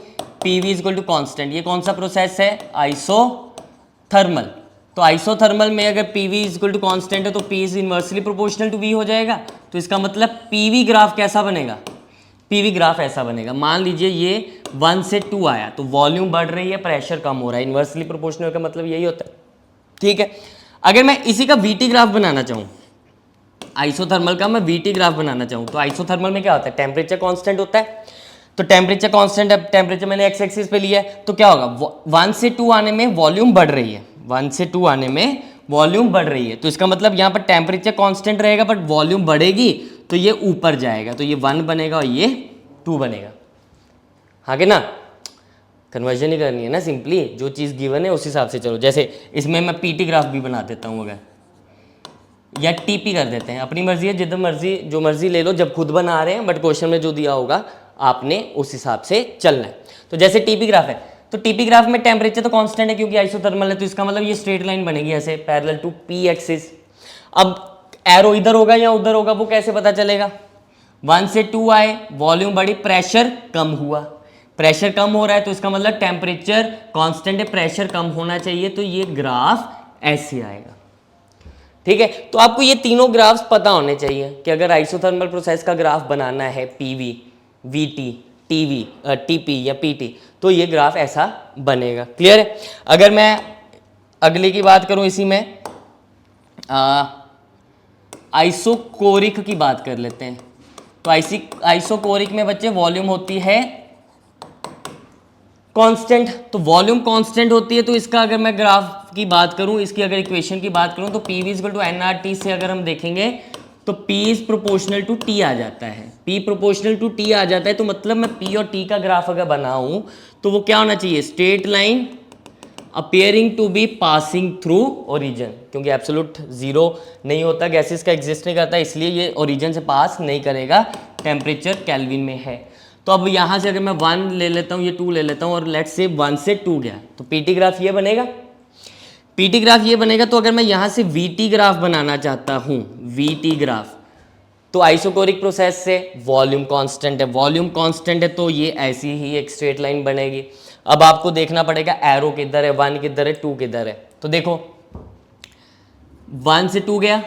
PV इक्वल टू कॉन्स्टेंट, ये कौन सा प्रोसेस है, आइसोथर्मल। तो आइसोथर्मल में अगर PV इक्वल टू कॉन्स्टेंट है तो P is inversely proportional to V हो जाएगा। तो इसका मतलब PV ग्राफ कैसा बनेगा, PV ग्राफ ऐसा बनेगा। मान लीजिए ये 1 से 2 आया तो वॉल्यूम बढ़ रही है, प्रेशर कम हो रहा है, इनवर्सली प्रोपोर्शनल का मतलब यही होता है। ठीक है, अगर मैं इसी का VT ग्राफ बनाना चाहूँ, आइसोथर्मल का मैं VT ग्राफ बनाना चाहूँ, तो आइसोथर्मल में क्या होता है, टेम्परेचर कांस्टेंट होता है। तो टेम्परेचर कांस्टेंट है, टेम्परेचर मैंने एक्स एक्सिस पे लिया है, तो क्या होगा, 1 से 2 आने में वॉल्यूम बढ़ रही है, 1 से 2 आने में वॉल्यूम बढ़ रही है। तो इसका मतलब यहाँ पर टेम्परेचर कांस्टेंट रहेगा बट वॉल्यूम बढ़ेगी तो ये ऊपर जाएगा, तो ये 1 बनेगा और ये 2 बनेगा। हाँ कि ना, कन्वर्जन ही करनी है ना, सिंपली जो चीज़ गिवन है उस हिसाब से चलो। जैसे इसमें मैं पीटी ग्राफ भी बना देता हूँ अगर, या टीपी कर देते हैं, अपनी मर्जी है, जितना मर्जी जो मर्जी ले लो जब खुद बना रहे हैं, बट क्वेश्चन में जो दिया होगा आपने उस हिसाब से चलना है। तो जैसे टीपी ग्राफ है, तो टीपी ग्राफ में टेम्परेचर तो कांस्टेंट है क्योंकि आइसोथर्मल है, तो इसका मतलब ये स्ट्रेट लाइन बनेगी ऐसे पैरेलल टू पी एक्सिस। अब एरो इधर होगा या उधर होगा वो कैसे पता चलेगा, 1 से 2 आए, वॉल्यूम बढ़ी, प्रेशर कम हुआ, प्रेशर कम हो रहा है तो इसका मतलब टेम्परेचर कांस्टेंट है, प्रेशर कम होना चाहिए, तो ये ग्राफ ऐसे आएगा। ठीक है, तो आपको ये तीनों ग्राफ्स पता होने चाहिए कि अगर आइसोथर्मल प्रोसेस का ग्राफ बनाना है PV, VT, TV, TP या PT, तो ये ग्राफ ऐसा बनेगा। क्लियर है। अगर मैं अगले की बात करूं, इसी में आइसोकोरिक की बात कर लेते हैं। तो आइसोकोरिक में बच्चे वॉल्यूम होती है कांस्टेंट, तो वॉल्यूम कांस्टेंट होती है, तो इसका अगर मैं ग्राफ की बात करूं, इसकी अगर इक्वेशन की बात करूं, तो PV इक्वल टू nRT से अगर हम देखेंगे तो P is proportional to T आ जाता है, P प्रोपोर्शनल टू T आ जाता है। तो मतलब मैं P और T का ग्राफ अगर बनाऊं तो वो क्या होना चाहिए, straight line appearing to be passing through origin, क्योंकि एब्सोल्यूट जीरो नहीं होता, गैसेस का एग्जिस्ट नहीं करता, इसलिए ये ओरिजिन से पास नहीं करेगा, टेम्परेचर केल्विन में है। तो अब यहाँ से अगर मैं 1 ले लेता हूँ, ये 2 ले लेता हूँ, और लेट्स से 1 से 2 गया, तो PT ग्राफ ये बनेगा, PT ग्राफ ये बनेगा। तो अगर मैं यहाँ से VT ग्राफ बनाना चाहता हूँ, VT ग्राफ, तो आइसोकोरिक प्रोसेस से वॉल्यूम कांस्टेंट है, वॉल्यूम कांस्टेंट है तो ये ऐसी ही एक स्ट्रेट लाइन बनेगी। अब आपको देखना पड़ेगा एरो किधर है, 1 किधर है, 2 किधर है। तो देखो 1 से 2 गया,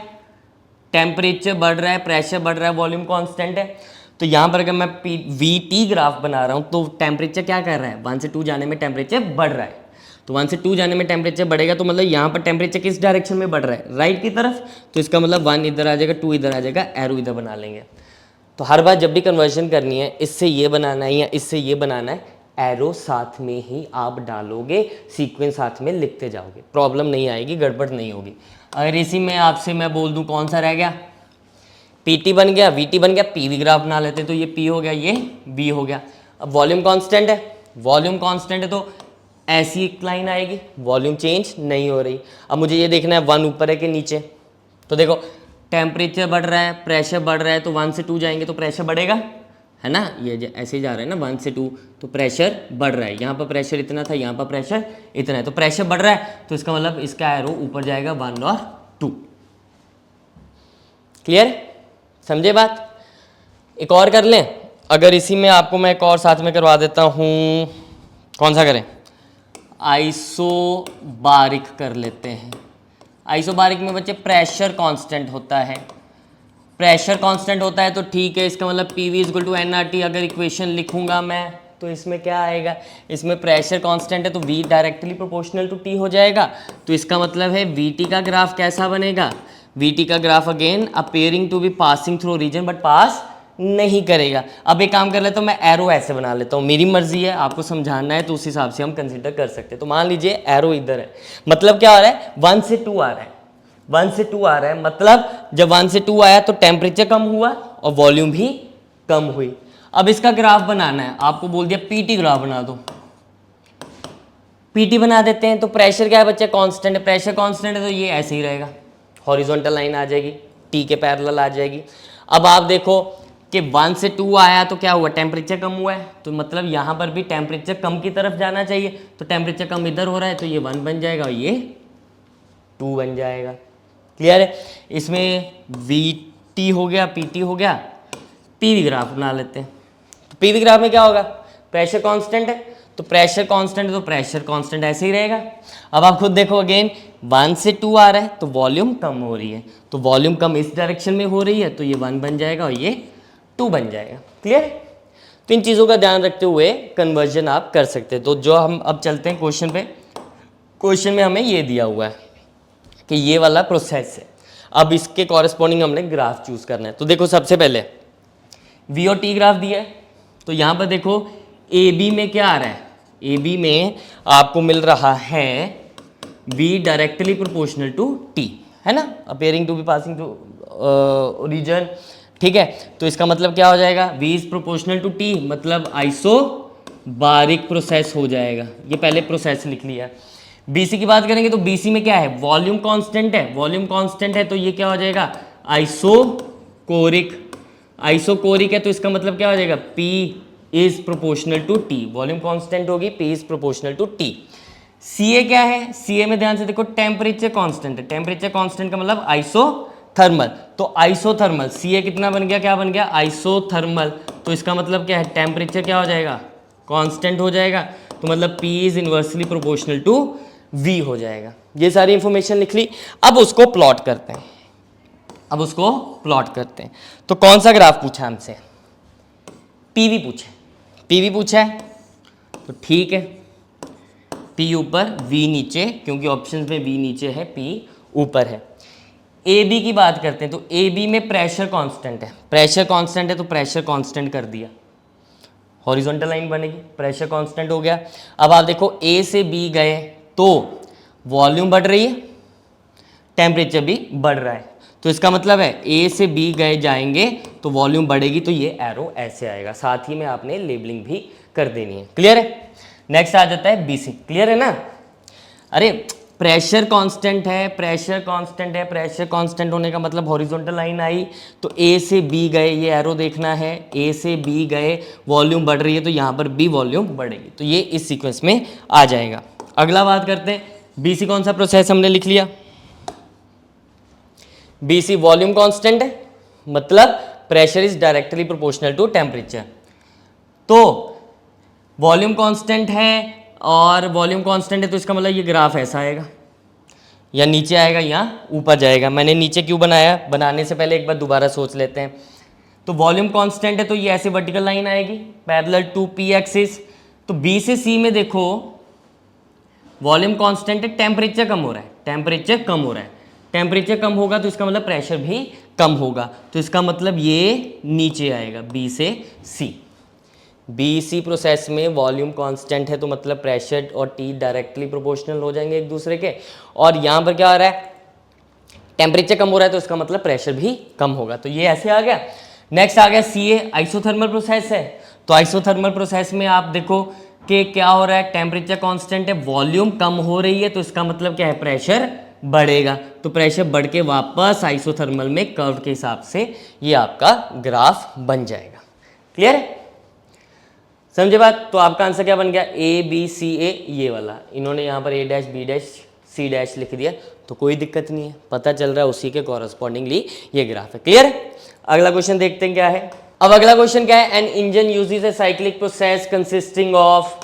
टेम्परेचर बढ़ रहा है, प्रेशर बढ़ रहा है, वॉल्यूम कांस्टेंट है। तो यहाँ पर अगर मैं VT ग्राफ बना रहा हूँ तो टेम्परेचर क्या कर रहा है, 1 से 2 जाने में टेम्परेचर बढ़ रहा है। तो 1 से 2 जाने में टेम्परेचर बढ़ेगा, तो मतलब यहाँ पर टेम्परेचर किस डायरेक्शन में बढ़ रहा है, राइट की तरफ। तो इसका मतलब 1 इधर आ जाएगा, 2 इधर आ जाएगा, एरो इधर बना लेंगे। तो हर बार जब भी कन्वर्जन करनी है, इससे ये बनाना है या इससे ये बनाना है, एरो साथ में ही आप डालोगे, सीक्वेंस साथ में लिखते जाओगे, प्रॉब्लम नहीं आएगी, गड़बड़ नहीं होगी। अगर इसी में आपसे मैं बोल दूं कौन सा रह गया, पीटी बन गया, वीटी बन गया, पीवी ग्राफ बना लेते, तो ये पी हो गया, ये बी हो गया। अब वॉल्यूम कांस्टेंट है, वॉल्यूम कांस्टेंट है तो ऐसी एक लाइन आएगी, वॉल्यूम चेंज नहीं हो रही। अब मुझे ये देखना है 1 ऊपर है कि नीचे। तो देखो टेम्परेचर बढ़ रहा है, प्रेशर बढ़ रहा है, तो 1 से 2 जाएंगे तो प्रेशर बढ़ेगा, है ना, ये ऐसे ही जा रहा है ना 1 से 2, तो प्रेशर बढ़ रहा है। यहाँ पर प्रेशर इतना था, यहाँ पर प्रेशर इतना है, तो प्रेशर बढ़ रहा है, तो इसका मतलब इसका एरो ऊपर जाएगा 1 और 2। क्लियर, समझे बात। एक और कर लें, अगर इसी में आपको मैं एक और साथ में करवा देता हूँ, कौन सा करें, आइसोबारिक कर लेते हैं। आइसोबारिक में बच्चे प्रेशर कांस्टेंट होता है, प्रेशर कांस्टेंट होता है तो ठीक है, इसका मतलब PV is equal to nRT। अगर इक्वेशन लिखूंगा मैं तो इसमें क्या आएगा, इसमें प्रेशर कांस्टेंट है तो V directly proportional to T हो जाएगा। तो इसका मतलब है VT का ग्राफ कैसा बनेगा, VT का graph again appearing to be passing through region but pass नहीं करेगा। अब एक काम कर लेता हूँ, मैं एरो ऐसे बना लेता हूँ, मेरी मर्जी है, आपको समझाना है तो उस हिसाब से हम कंसिडर कर सकते हैं। तो मान लीजिए एरो इधर है, मतलब क्या आ रहा है, 1 से 2 आ रहा है, 1 से 2 आ रहा है, मतलब जब 1 से 2 आया तो टेम्परेचर कम हुआ और वॉल्यूम भी कम हुई। अब इसका ग्राफ बनाना है, आपको बोल दिया पीटी ग्राफ बना दो, पीटी बना देते हैं। तो प्रेशर क्या है बच्चे, कांस्टेंट है, प्रेशर कांस्टेंट है तो ये ऐसे ही रहेगा, हॉरिजॉन्टल लाइन आ जाएगी, टी के पैरेलल आ जाएगी। अब आप देखो कि 1 से 2 आया तो क्या हुआ, टेम्परेचर कम हुआ है, तो मतलब यहाँ पर भी टेम्परेचर कम की तरफ जाना चाहिए, तो टेम्परेचर कम इधर हो रहा है, तो ये 1 बन जाएगा और ये 2 बन जाएगा। क्लियर है, इसमें VT हो गया, PT हो गया, PV ग्राफ बना लेते हैं। तो PV ग्राफ में क्या होगा, प्रेशर कांस्टेंट है, तो प्रेशर कांस्टेंट है तो प्रेशर कांस्टेंट ऐसे ही रहेगा। अब आप खुद देखो अगेन 1 से 2 आ रहा है तो वॉल्यूम कम हो रही है, तो वॉल्यूम कम इस डायरेक्शन में हो रही है, तो ये 1 बन जाएगा और ये 2 बन जाएगा। क्लियर, तो इन चीज़ों का ध्यान रखते हुए कन्वर्जन आप कर सकते हैं। तो जो हम अब चलते हैं क्वेश्चन पे, क्वेश्चन में हमें ये दिया हुआ है कि ये वाला प्रोसेस है, अब इसके कॉरेस्पॉन्डिंग हमने ग्राफ चूज करना है। तो देखो सबसे पहले V और T ग्राफ दिया है, तो यहाँ पर देखो AB में क्या आ रहा है, AB में आपको मिल रहा है V directly proportional to T, है ना, appearing to be passing to region, ठीक है। तो इसका मतलब क्या हो जाएगा, V is proportional to T, मतलब आइसोबारिक प्रोसेस हो जाएगा। ये पहले प्रोसेस लिख लिया। BC की बात करेंगे तो BC में क्या है, वॉल्यूम कांस्टेंट है, वॉल्यूम कांस्टेंट है तो ये क्या हो जाएगा, आइसोकोरिक, आइसोकोरिक है तो इसका मतलब क्या हो जाएगा, P is proportional to T, volume constant होगी, P is proportional to T। CA क्या है, CA में ध्यान से देखो टेम्परेचर कांस्टेंट है, टेम्परेचर कांस्टेंट का मतलब आइसोथर्मल, तो आइसोथर्मल CA कितना बन गया, क्या बन गया, आइसोथर्मल, तो इसका मतलब क्या है, टेम्परेचर क्या हो जाएगा, कांस्टेंट हो जाएगा, तो मतलब P is inversely proportional to V हो जाएगा। ये सारी इंफॉर्मेशन लिख ली, अब उसको प्लॉट करते हैं, अब उसको प्लॉट करते हैं। तो कौन सा ग्राफ पूछा हमसे, PV पूछे, PV पूछा है तो ठीक है, P ऊपर V नीचे, क्योंकि ऑप्शंस में V नीचे है, P ऊपर है। AB की बात करते हैं, तो AB में प्रेशर कांस्टेंट है, प्रेशर कांस्टेंट है तो प्रेशर कांस्टेंट कर दिया, हॉरिजॉन्टल लाइन बनेगी, प्रेशर कांस्टेंट हो गया। अब आप देखो A से B गए तो वॉल्यूम बढ़ रही है, टेम्परेचर भी बढ़ रहा है, तो इसका मतलब है A से B गए जाएंगे तो वॉल्यूम बढ़ेगी, तो ये एरो ऐसे आएगा, साथ ही में आपने लेबलिंग भी कर देनी है। क्लियर है, नेक्स्ट आ जाता है BC, क्लियर है ना। अरे प्रेशर कांस्टेंट है, प्रेशर कांस्टेंट है, प्रेशर कांस्टेंट होने का मतलब हॉरिजॉन्टल लाइन आई, तो A से B गए, ये एरो देखना है, A से B गए, वॉल्यूम बढ़ रही है तो यहाँ पर B वॉल्यूम बढ़ेगी, तो ये इस सीक्वेंस में आ जाएगा। अगला बात करते हैं, BC कौन सा प्रोसेस हमने लिख लिया, BC वॉल्यूम कांस्टेंट है, मतलब pressure is directly proportional to temperature, तो वॉल्यूम कांस्टेंट है और वॉल्यूम कांस्टेंट है तो इसका मतलब ये ग्राफ ऐसा आएगा, या नीचे आएगा या ऊपर जाएगा। मैंने नीचे क्यों बनाया, बनाने से पहले एक बार दोबारा सोच लेते हैं। तो वॉल्यूम कांस्टेंट है तो ये ऐसे वर्टिकल लाइन आएगी पैरेलल टू P एक्सिस, तो B से C में देखो वॉल्यूम कांस्टेंट है, टेम्परेचर कम हो रहा है, टेम्परेचर कम हो रहा है, टेम्परेचर कम होगा तो इसका मतलब प्रेशर भी कम होगा, तो इसका मतलब ये नीचे आएगा बी से सी। बी सी प्रोसेस में वॉल्यूम कांस्टेंट है तो मतलब प्रेशर और टी डायरेक्टली प्रोपोर्शनल हो जाएंगे एक दूसरे के, और यहाँ पर क्या आ रहा है, टेम्परेचर कम हो रहा है तो इसका मतलब प्रेशर भी कम होगा, तो ये ऐसे आ गया। नेक्स्ट आ गया सी ए, आइसोथर्मल प्रोसेस है, तो आइसोथर्मल प्रोसेस में आप देखो कि क्या हो रहा है, टेम्परेचर कांस्टेंट है, वॉल्यूम कम हो रही है, तो इसका मतलब क्या है, प्रेशर बढ़ेगा, तो प्रेशर बढ़ के वापस आइसोथर्मल में कर्व के हिसाब से ये आपका ग्राफ बन जाएगा। क्लियर है, समझे बात? तो आपका आंसर क्या बन गया, ए बी सी ए, ये वाला इन्होंने यहाँ पर A dash B dash C dash लिख दिया, तो कोई दिक्कत नहीं है, पता चल रहा है उसी के कॉरस्पॉन्डिंगली ये ग्राफ है। क्लियर है, अगला क्वेश्चन देखते हैं क्या है। अब अगला क्वेश्चन क्या है, an engine uses a cyclic process consisting of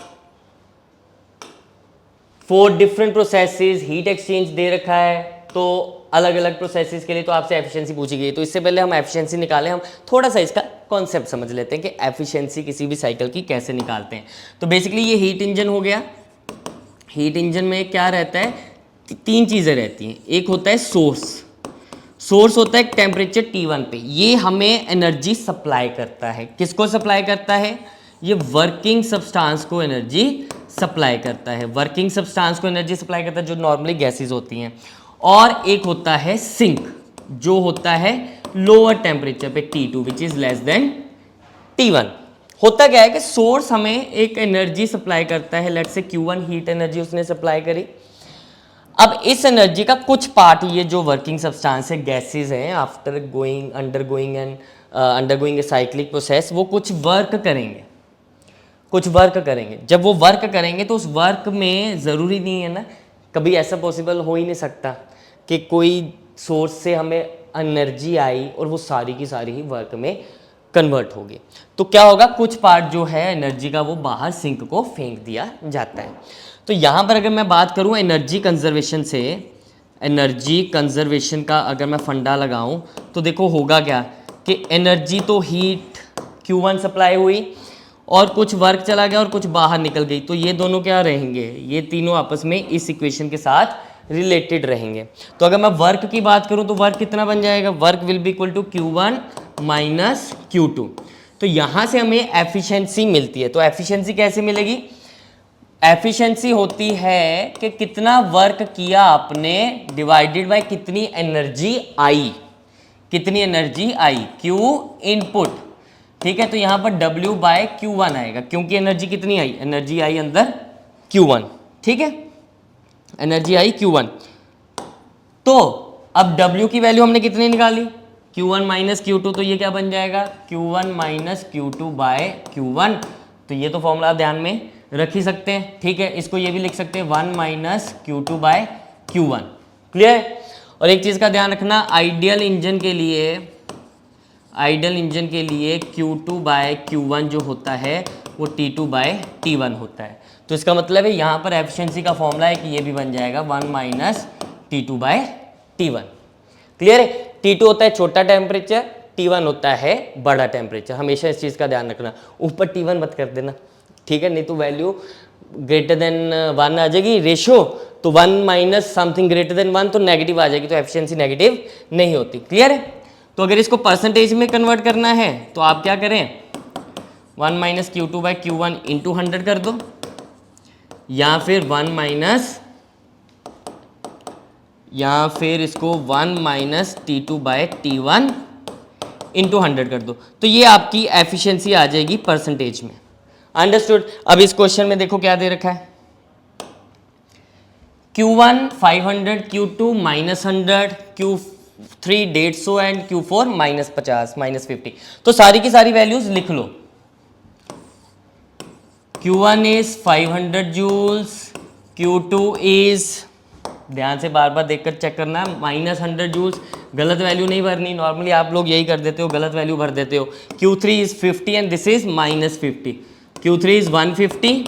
4 different processes, heat exchange दे रखा है, तो अलग अलग प्रोसेसेस के लिए तो आपसे एफिशिएंसी पूछी गई है, तो इससे पहले हम एफिशिएंसी निकालें, हम थोड़ा सा इसका कॉन्सेप्ट समझ लेते हैं कि एफिशिएंसी किसी भी साइकिल की कैसे निकालते हैं। तो बेसिकली ये हीट इंजन हो गया, हीट इंजन में क्या रहता है, 3 चीज़ें रहती हैं, एक होता है सोर्स होता है टेम्परेचर T1 पे, ये हमें एनर्जी सप्लाई करता है, किसको सप्लाई करता है, ये वर्किंग सब्सटेंस को एनर्जी सप्लाई करता है, वर्किंग सब्सटेंस को एनर्जी सप्लाई करता है जो नॉर्मली गैसेस होती हैं। और एक होता है सिंक, जो होता है लोअर टेम्परेचर पे T2 which is less than T1। होता क्या है कि सोर्स हमें एक एनर्जी सप्लाई करता है, let's say Q1 heat energy उसने सप्लाई करी। अब इस एनर्जी का कुछ पार्ट, ये जो वर्किंग सब्सटेंस है, गैसेस हैं, आफ्टर गोइंग अंडरगोइंग ए साइक्लिक प्रोसेस, वो कुछ वर्क करेंगे। जब वो वर्क करेंगे तो उस वर्क में ज़रूरी नहीं है ना, कभी ऐसा पॉसिबल हो ही नहीं सकता कि कोई सोर्स से हमें एनर्जी आई और वो सारी की सारी ही वर्क में कन्वर्ट होगी, तो क्या होगा, कुछ पार्ट जो है एनर्जी का वो बाहर सिंक को फेंक दिया जाता है। तो यहाँ पर अगर मैं बात करूँ एनर्जी कंजर्वेशन से, एनर्जी कंजर्वेशन का अगर मैं फंडा लगाऊं तो देखो होगा क्या कि एनर्जी तो हीट Q1 सप्लाई हुई और कुछ वर्क चला गया और कुछ बाहर निकल गई, तो ये दोनों क्या रहेंगे, ये तीनों आपस में इस इक्वेशन के साथ रिलेटेड रहेंगे। तो अगर मैं वर्क की बात करूं तो वर्क कितना बन जाएगा, work will be equal to Q1 minus Q2। तो यहाँ से हमें एफिशिएंसी मिलती है, तो एफिशिएंसी कैसे मिलेगी, एफिशिएंसी होती है कि कितना वर्क किया आपने डिवाइडेड बाय कितनी एनर्जी आई, Q इनपुट, ठीक है। तो यहाँ पर W बाय Q1 आएगा, क्योंकि एनर्जी कितनी आई, एनर्जी आई अंदर Q1, ठीक है, एनर्जी आई Q1। तो अब W की वैल्यू हमने कितनी निकाली, Q1 माइनस Q2, तो ये क्या बन जाएगा, Q1 minus Q2 bye Q1। तो ये तो फॉर्मूला आप ध्यान में रख ही सकते हैं, ठीक है। इसको ये भी लिख सकते हैं 1 minus Q2 bye Q1। Clear. और एक चीज़ का ध्यान रखना, आइडियल इंजन के लिए Q2 बाय Q1 जो होता है वो T2 बाय T1 होता है। तो इसका मतलब है यहाँ पर एफिशिएंसी का फॉर्मूला है कि ये भी बन जाएगा 1 minus T2 bye T1। Clear है। T2 होता है छोटा टेम्परेचर, T1 होता है बड़ा टेम्परेचर, हमेशा इस चीज़ का ध्यान रखना, ऊपर T1 मत कर देना, ठीक है, नहीं तो वैल्यू ग्रेटर देन 1 आ जाएगी रेशियो, तो 1 माइनस समथिंग ग्रेटर देन 1 तो नेगेटिव आ जाएगी, तो एफिशिएंसी नेगेटिव नहीं होती। क्लियर है। तो अगर इसको परसेंटेज में कन्वर्ट करना है तो आप क्या करें, 1 minus Q2 by Q1 into 100 कर दो, या फिर 1 माइनस, या फिर इसको 1 minus T2 by T1 into 100 कर दो, तो ये आपकी एफिशिएंसी आ जाएगी परसेंटेज में। अंडरस्टूड। अब इस क्वेश्चन में देखो क्या दे रखा है, Q1 500, Q2 minus 100, Q3 150 and Q4 minus 50 minus 50। तो सारी की सारी वैल्यूज लिख लो। Q1 is 500 joules, Q2 is, ध्यान से बार बार देखकर चेक करना, माइनस 100 जूल्स, गलत वैल्यू नहीं भरनी, नॉर्मली आप लोग यही कर देते हो, गलत वैल्यू भर देते हो। Q3 is 50 and this is minus 50, Q3 is 150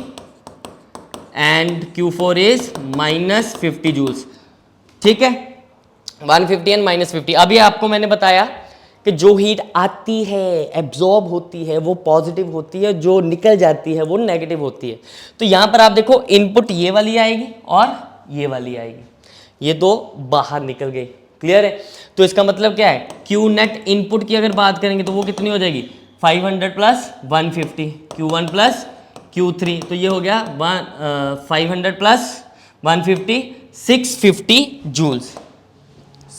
and Q4 is minus 50 joules, ठीक है, 150 एंड माइनस 50। अभी आपको मैंने बताया कि जो हीट आती है एब्जॉर्ब होती है वो पॉजिटिव होती है, जो निकल जाती है वो नेगेटिव होती है। तो यहाँ पर आप देखो इनपुट ये वाली आएगी और ये वाली आएगी, ये दो बाहर निकल गई। क्लियर है? तो इसका मतलब क्या है, क्यू नेट इनपुट की अगर बात करेंगे तो वो कितनी हो जाएगी 500 प्लस 150, Q1 प्लस Q3, तो ये हो गया 500 प्लस 150 650 जूल्स,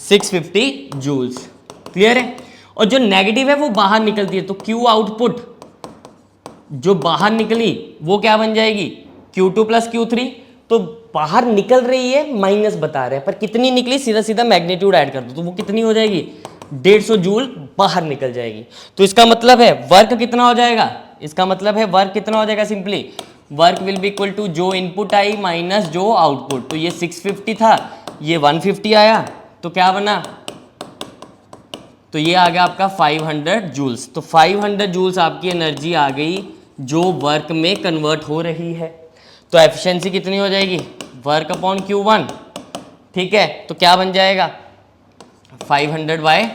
650 जूल्स। क्लियर है? और जो नेगेटिव है वो बाहर निकलती है, तो Q आउटपुट जो बाहर निकली वो क्या बन जाएगी Q2 प्लस Q3, तो बाहर निकल रही है माइनस बता रहे हैं, पर कितनी निकली सीधा सीधा मैग्नीट्यूड ऐड कर दो तो वो कितनी हो जाएगी 150 जूल बाहर निकल जाएगी। तो इसका मतलब है वर्क कितना हो जाएगा, इसका मतलब है वर्क कितना हो जाएगा, simply work will be equal to जो इनपुट आई माइनस जो आउटपुट। तो ये 650 था, ये 150 आया, तो क्या बना, तो ये आ गया आपका 500 जूल्स। तो 500 जूल्स आपकी एनर्जी आ गई जो वर्क में कन्वर्ट हो रही है। तो एफिशिएंसी कितनी हो जाएगी, वर्क अपॉन Q1, ठीक है। तो क्या बन जाएगा 500 बाय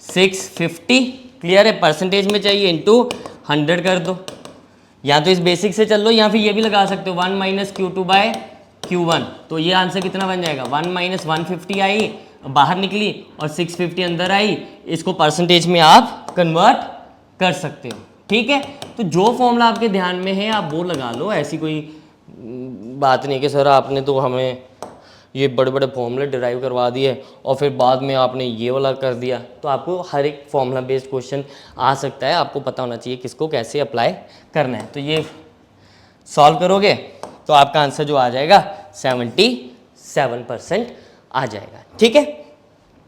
650। क्लियर है? परसेंटेज में चाहिए, इंटू 100 कर दो, या तो इस बेसिक से चल लो या फिर ये भी लगा सकते हो 1 माइनस Q2 बाय Q1। तो ये आंसर कितना बन जाएगा 1 माइनस 150 आई बाहर निकली और 650 अंदर आई, इसको परसेंटेज में आप कन्वर्ट कर सकते हो। ठीक है? तो जो फॉर्मूला आपके ध्यान में है आप वो लगा लो, ऐसी कोई बात नहीं कि सर आपने तो हमें ये बड़े बड़े फॉर्मूले डिराइव करवा दिए और फिर बाद में आपने ये वाला कर दिया। तो आपको हर एक फॉर्मूला बेस्ड क्वेश्चन आ सकता है, आपको पता होना चाहिए किसको कैसे अप्लाई करना है। तो ये सॉल्व करोगे तो आपका आंसर जो आ जाएगा 77% आ जाएगा। ठीक है?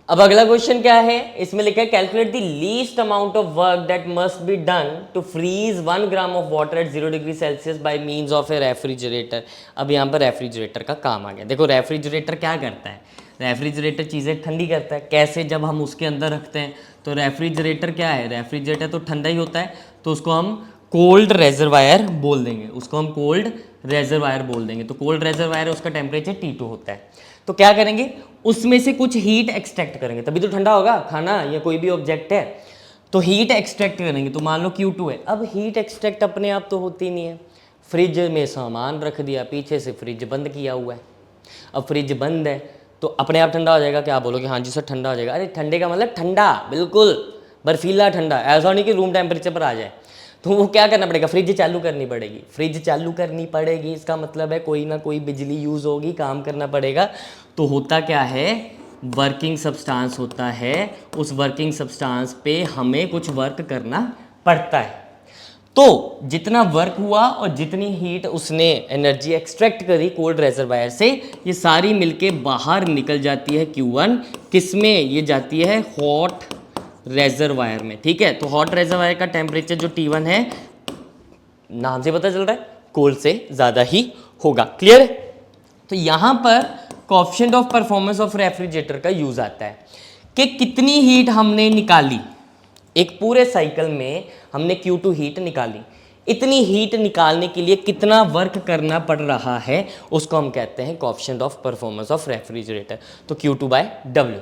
अब अगला क्वेश्चन क्या है, इसमें लिखा है calculate the least amount of work that must be done to freeze 1 gram of water at 0 degree Celsius by means of a refrigerator. अब यहाँ पर रेफ्रिजरेटर का काम आ गया। देखो रेफ्रिजरेटर क्या करता है, रेफ्रिजरेटर चीज़ें ठंडी करता है। कैसे, जब हम उसके अंदर रखते हैं तो रेफ्रिजरेटर क्या है, रेफ्रिजरेटर तो ठंडा ही होता है, तो उसको हम कोल्ड रेजरवायर बोल देंगे, उसको हम कोल्ड रेजरवायर बोल देंगे। तो कोल्ड रेजरवायर उसका टेम्परेचर T2 होता है। तो क्या करेंगे, उसमें से कुछ हीट एक्सट्रैक्ट करेंगे, तभी तो ठंडा होगा खाना या कोई भी ऑब्जेक्ट है। तो हीट एक्सट्रैक्ट करेंगे, तो मान लो Q2 है। अब हीट एक्सट्रैक्ट अपने आप तो होती नहीं है, फ्रिज में सामान रख दिया, पीछे से फ्रिज बंद किया हुआ है। अब फ्रिज बंद है तो अपने आप ठंडा हो जाएगा, क्या बोलोगे, हाँ जी सर ठंडा हो जाएगा। अरे ठंडे का मतलब ठंडा, बिल्कुल बर्फीला ठंडा, ऐसा नहीं कि रूम टेम्परेचर पर आ जाए। तो वो क्या करना पड़ेगा, फ्रिज चालू करनी पड़ेगी, फ्रिज चालू करनी पड़ेगी। इसका मतलब है कोई ना कोई बिजली यूज़ होगी, काम करना पड़ेगा। तो होता क्या है, वर्किंग सब्सटेंस होता है, उस वर्किंग सब्सटेंस पे हमें कुछ वर्क करना पड़ता है। तो जितना वर्क हुआ और जितनी हीट उसने एनर्जी एक्सट्रैक्ट करी कोल्ड रेजरवायर से, ये सारी मिलके बाहर निकल जाती है Q1, किसमें, ये जाती है हॉट रेजरवायर में। ठीक है? तो हॉट रेजरवायर का टेम्परेचर जो T1 है, नाम से पता चल रहा है कोल्ड से ज़्यादा ही होगा। क्लियर है? तो यहाँ पर coefficient of performance of refrigerator का यूज़ आता है कि कितनी हीट हमने निकाली, एक पूरे साइकिल में हमने Q2 हीट निकाली, इतनी हीट निकालने के लिए कितना वर्क करना पड़ रहा है, उसको हम कहते हैं coefficient of performance of refrigerator. तो Q2/W।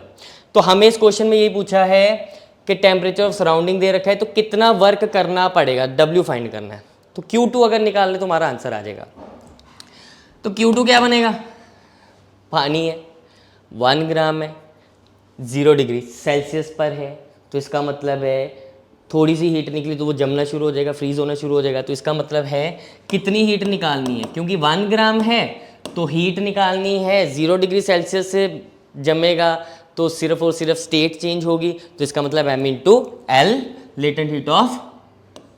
तो हमें इस क्वेश्चन में ये पूछा है कि टेम्परेचर ऑफ सराउंडिंग दे रखा है, तो कितना वर्क करना पड़ेगा, W फाइंड करना है। तो Q2 अगर निकाल ले तो हमारा आंसर आ जाएगा। तो Q2 क्या बनेगा, पानी है, 1 ग्राम है, 0 डिग्री सेल्सियस पर है, तो इसका मतलब है थोड़ी सी हीट निकली तो वो जमना शुरू हो जाएगा, फ्रीज होना शुरू हो जाएगा। तो इसका मतलब है कितनी हीट निकालनी है, क्योंकि 1 ग्राम है तो हीट निकालनी है, 0 डिग्री सेल्सियस से जमेगा तो सिर्फ और सिर्फ स्टेट चेंज होगी। तो इसका मतलब M into L latent heat of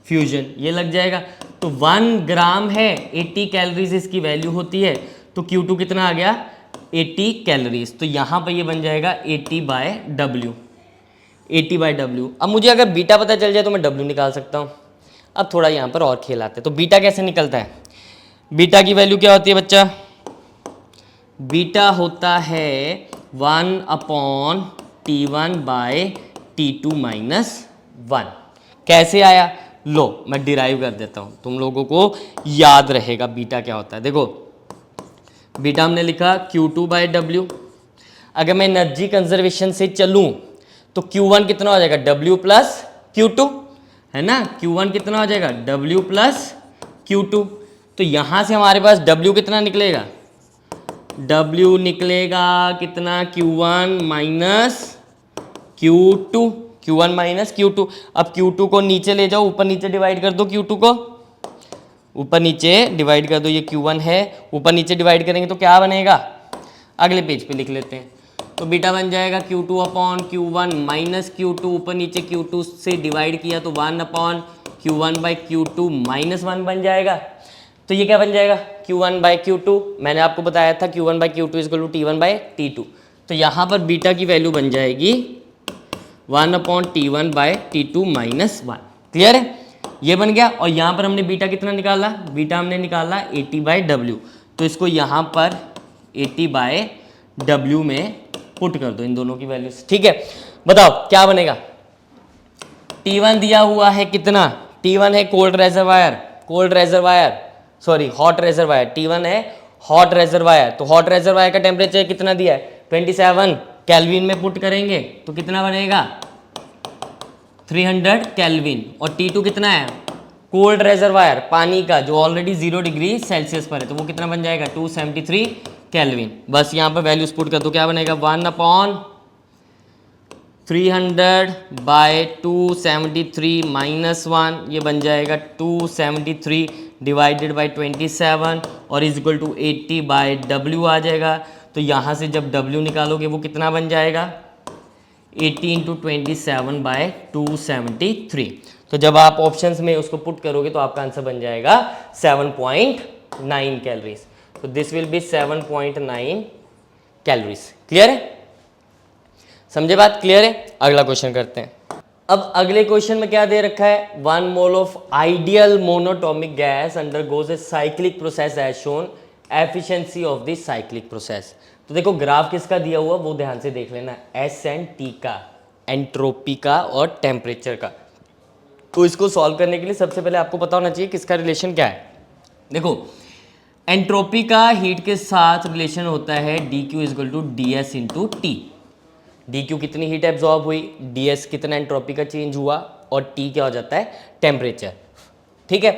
fusion, ये लग जाएगा। तो 1 ग्राम है, 80 कैलोरीज इसकी वैल्यू होती है। तो Q2 कितना आ गया 80 कैलोरीज। तो यहाँ पर ये बन जाएगा 80/W, 80/W। अब मुझे अगर बीटा पता चल जाए तो मैं W निकाल सकता हूँ। अब थोड़ा यहाँ पर और खेल आते हैं। तो बीटा कैसे निकलता है, बीटा की वैल्यू क्या होती है बच्चा, बीटा होता है 1/T1/T2 - 1। कैसे आया, लो मैं डिराइव कर देता हूँ, तुम लोगों को याद रहेगा बीटा क्या होता है। देखो बीटा हमने लिखा Q2/W। अगर मैं एनर्जी कंजर्वेशन से चलूँ तो Q1 कितना हो जाएगा W प्लस Q2, है ना। Q1 कितना हो जाएगा W प्लस Q2। तो यहां से हमारे पास W कितना निकलेगा, W निकलेगा कितना, Q1 minus Q2, Q1 minus Q2। अब Q2 को नीचे ले जाओ, ऊपर नीचे डिवाइड कर दो, Q2 को ऊपर नीचे डिवाइड कर दो, ये Q1 है, ऊपर नीचे डिवाइड करेंगे तो क्या बनेगा, अगले पेज पे लिख लेते हैं। तो बीटा बन जाएगा Q2 upon Q1 minus Q2, ऊपर नीचे Q2 से डिवाइड किया तो 1 upon Q1 by Q2 minus 1 बन जाएगा। तो ये क्या बन जाएगा, Q1 बाई Q2, मैंने आपको बताया था Q1 by Q2 equal to T1 by T2। तो यहाँ पर बीटा की वैल्यू बन जाएगी 1 upon T1 by T2 minus 1। Clear है, ये बन गया। और यहाँ पर हमने बीटा कितना निकाला, बीटा हमने निकाला 80 बाई W। तो इसको यहाँ पर 80 बाई W में पुट कर दो, इन दोनों की वैल्यूज। ठीक है, बताओ क्या बनेगा। T1 दिया हुआ है कितना, T1 है cold reservoir, sorry hot reservoir, T1 है हॉट रेजरवायर। तो हॉट रेजरवायर का टेम्परेचर कितना दिया है 27 केल्विन में पुट करेंगे तो कितना बनेगा 300 केल्विन। और T2 कितना है, कोल्ड रेजरवायर पानी का जो ऑलरेडी 0 डिग्री सेल्सियस पर है, तो वो कितना बन जाएगा 273 केल्विन। बस यहाँ पर वैल्यूज पुट कर दो, क्या बनेगा 1 अपॉन 300 बाय 273 माइनस 1, ये बन जाएगा 273 डिवाइडेड बाय 27 और is equal to 80 by W आ जाएगा। तो यहाँ से जब W निकालोगे वो कितना बन जाएगा 80 इंटू 27 बाय 273। तो जब आप ऑप्शंस में उसको पुट करोगे तो आपका आंसर बन जाएगा 7.9 कैलोरीज। तो this will be 7.9 calories. Clear है, समझे बात, क्लियर है। अगला क्वेश्चन करते हैं। अब अगले क्वेश्चन में क्या दे रखा है, 1 mole of ideal monatomic gas undergoes a cyclic process as shown, efficiency of the cyclic process. तो देखो ग्राफ किसका दिया हुआ वो ध्यान से देख लेना, एस एंड टी का, एंट्रोपी का और टेम्परेचर का। तो इसको सॉल्व करने के लिए सबसे पहले आपको पता होना चाहिए किसका रिलेशन क्या है। देखो एंट्रोपी का हीट के साथ रिलेशन होता है D Q is equal to D S into T. D Q कितनी हीट एब्जॉर्ब हुई, डी एस कितना एंट्रोपी का चेंज हुआ और टी क्या हो जाता है टेम्परेचर। ठीक है,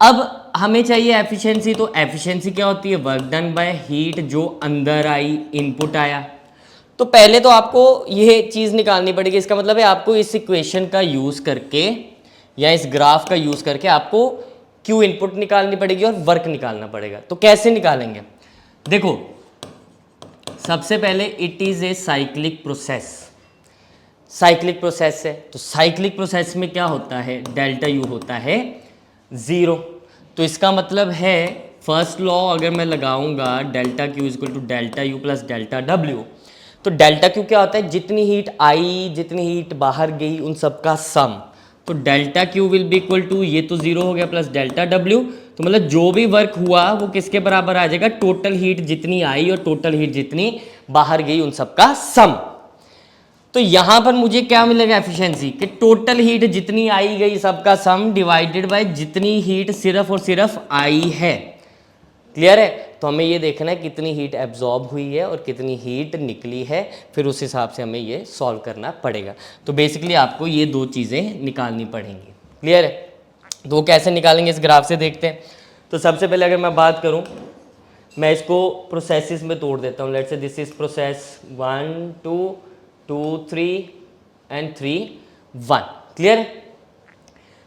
अब हमें चाहिए एफिशिएंसी। तो एफिशिएंसी क्या होती है, वर्क डन बाय हीट जो अंदर आई, इनपुट आया। तो पहले तो आपको ये चीज़ निकालनी पड़ेगी, इसका मतलब है आपको इस इक्वेशन का यूज़ करके या इस ग्राफ का यूज़ करके आपको क्यू इनपुट निकालनी पड़ेगी और वर्क निकालना पड़ेगा। तो कैसे निकालेंगे, देखो सबसे पहले it is a cyclic process, cyclic process है। तो साइक्लिक प्रोसेस में क्या होता है, डेल्टा यू होता है 0। तो इसका मतलब है फर्स्ट लॉ अगर मैं लगाऊंगा delta Q equal to delta U plus delta W, तो डेल्टा क्यू क्या होता है, जितनी हीट आई जितनी हीट बाहर गई उन सब का सम। तो delta Q will be equal to, ये तो 0 हो गया, प्लस डेल्टा डब्ल्यू। तो मतलब जो भी वर्क हुआ वो किसके बराबर आ जाएगा, टोटल हीट जितनी आई और टोटल हीट जितनी बाहर गई उन सब का सम। तो यहां पर मुझे क्या मिलेगा एफिशिएंसी, कि टोटल हीट जितनी आई गई सबका सम डिवाइडेड बाय जितनी हीट सिर्फ और सिर्फ आई है। क्लियर है, तो हमें ये देखना है कितनी हीट एब्जॉर्ब हुई है और कितनी हीट निकली है, फिर उस हिसाब से हमें ये सॉल्व करना पड़ेगा। तो बेसिकली आपको ये दो चीज़ें निकालनी पड़ेंगी। क्लियर है, तो कैसे निकालेंगे इस ग्राफ से देखते हैं। तो सबसे पहले अगर मैं बात करूं, मैं इसको प्रोसेसेस में तोड़ देता हूं। Let's say this is process 1 2 2 3 and 3 1। Clear है,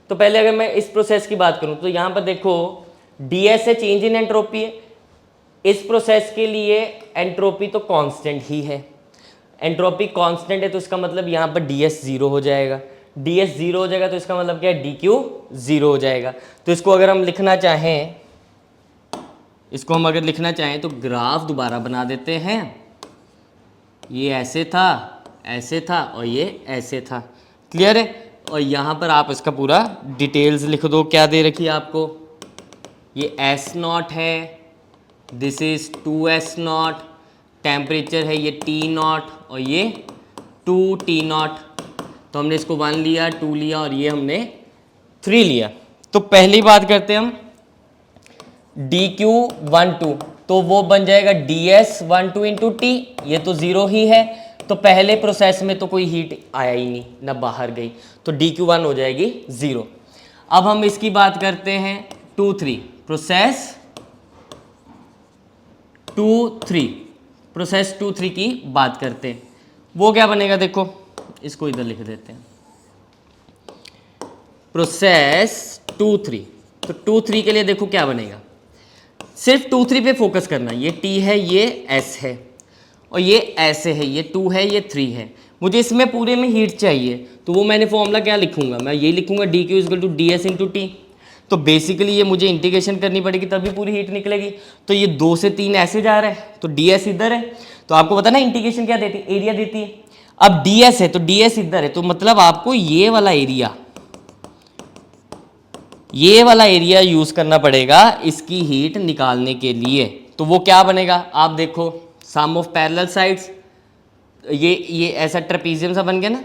तो पहले अगर मैं इस प्रोसेस की बात करूं तो यहां पर देखो ds है, चेंज इन एंट्रोपी है। इस प्रोसेस के लिए एंट्रोपी तो कांस्टेंट ही है, एंट्रोपी कांस्टेंट है, तो इसका मतलब यहाँ पर ds 0 हो जाएगा। ds 0 हो जाएगा तो इसका मतलब क्या है, dq 0 हो जाएगा। तो इसको अगर हम लिखना चाहें, इसको हम अगर लिखना चाहें तो ग्राफ दोबारा बना देते हैं। ये ऐसे था और ये ऐसे था। क्लियर है, और यहाँ पर आप इसका पूरा डिटेल्स लिख दो, क्या दे रखी है आपको, ये S0 है, दिस इज 2S0, टेम्परेचर है ये T0 और ये 2T0। तो हमने इसको 1 लिया, 2 लिया और ये हमने 3 लिया। तो पहली बात करते हैं हम DQ 12, तो वो बन जाएगा DS 12 इंटू T, ये तो 0 ही है। तो पहले प्रोसेस में तो कोई हीट आया ही नहीं, ना बाहर गई, तो dQ1 हो जाएगी 0। अब हम इसकी बात करते हैं 2-3 प्रोसेस 2-3 की बात करते हैं। वो क्या बनेगा, देखो इसको इधर लिख देते हैं, प्रोसेस 2-3। तो 2-3 के लिए देखो क्या बनेगा, सिर्फ 2-3 पे फोकस करना। ये T है, ये S है, और ये ऐसे है, ये 2 है, ये 3 है। मुझे इसमें पूरे में हीट चाहिए, तो वो मैंने फॉर्मूला क्या लिखूंगा, मैं ये लिखूंगा dQ equal to ds into T. तो बेसिकली ये मुझे इंटीग्रेशन करनी पड़ेगी, तभी पूरी हीट निकलेगी। तो ये 2 से 3 ऐसे जा रहा है, तो ds इधर है। तो आपको पता ना इंटीग्रेशन क्या देती है, एरिया देती है। अब ds है तो ds इधर है, तो मतलब आपको ये वाला एरिया यूज करना पड़ेगा इसकी हीट निकालने के लिए। तो वो क्या बनेगा, आप देखो, सम ऑफ पैरेलल साइड्स, ये ऐसा ट्रेपीजियम सा बन गया ना,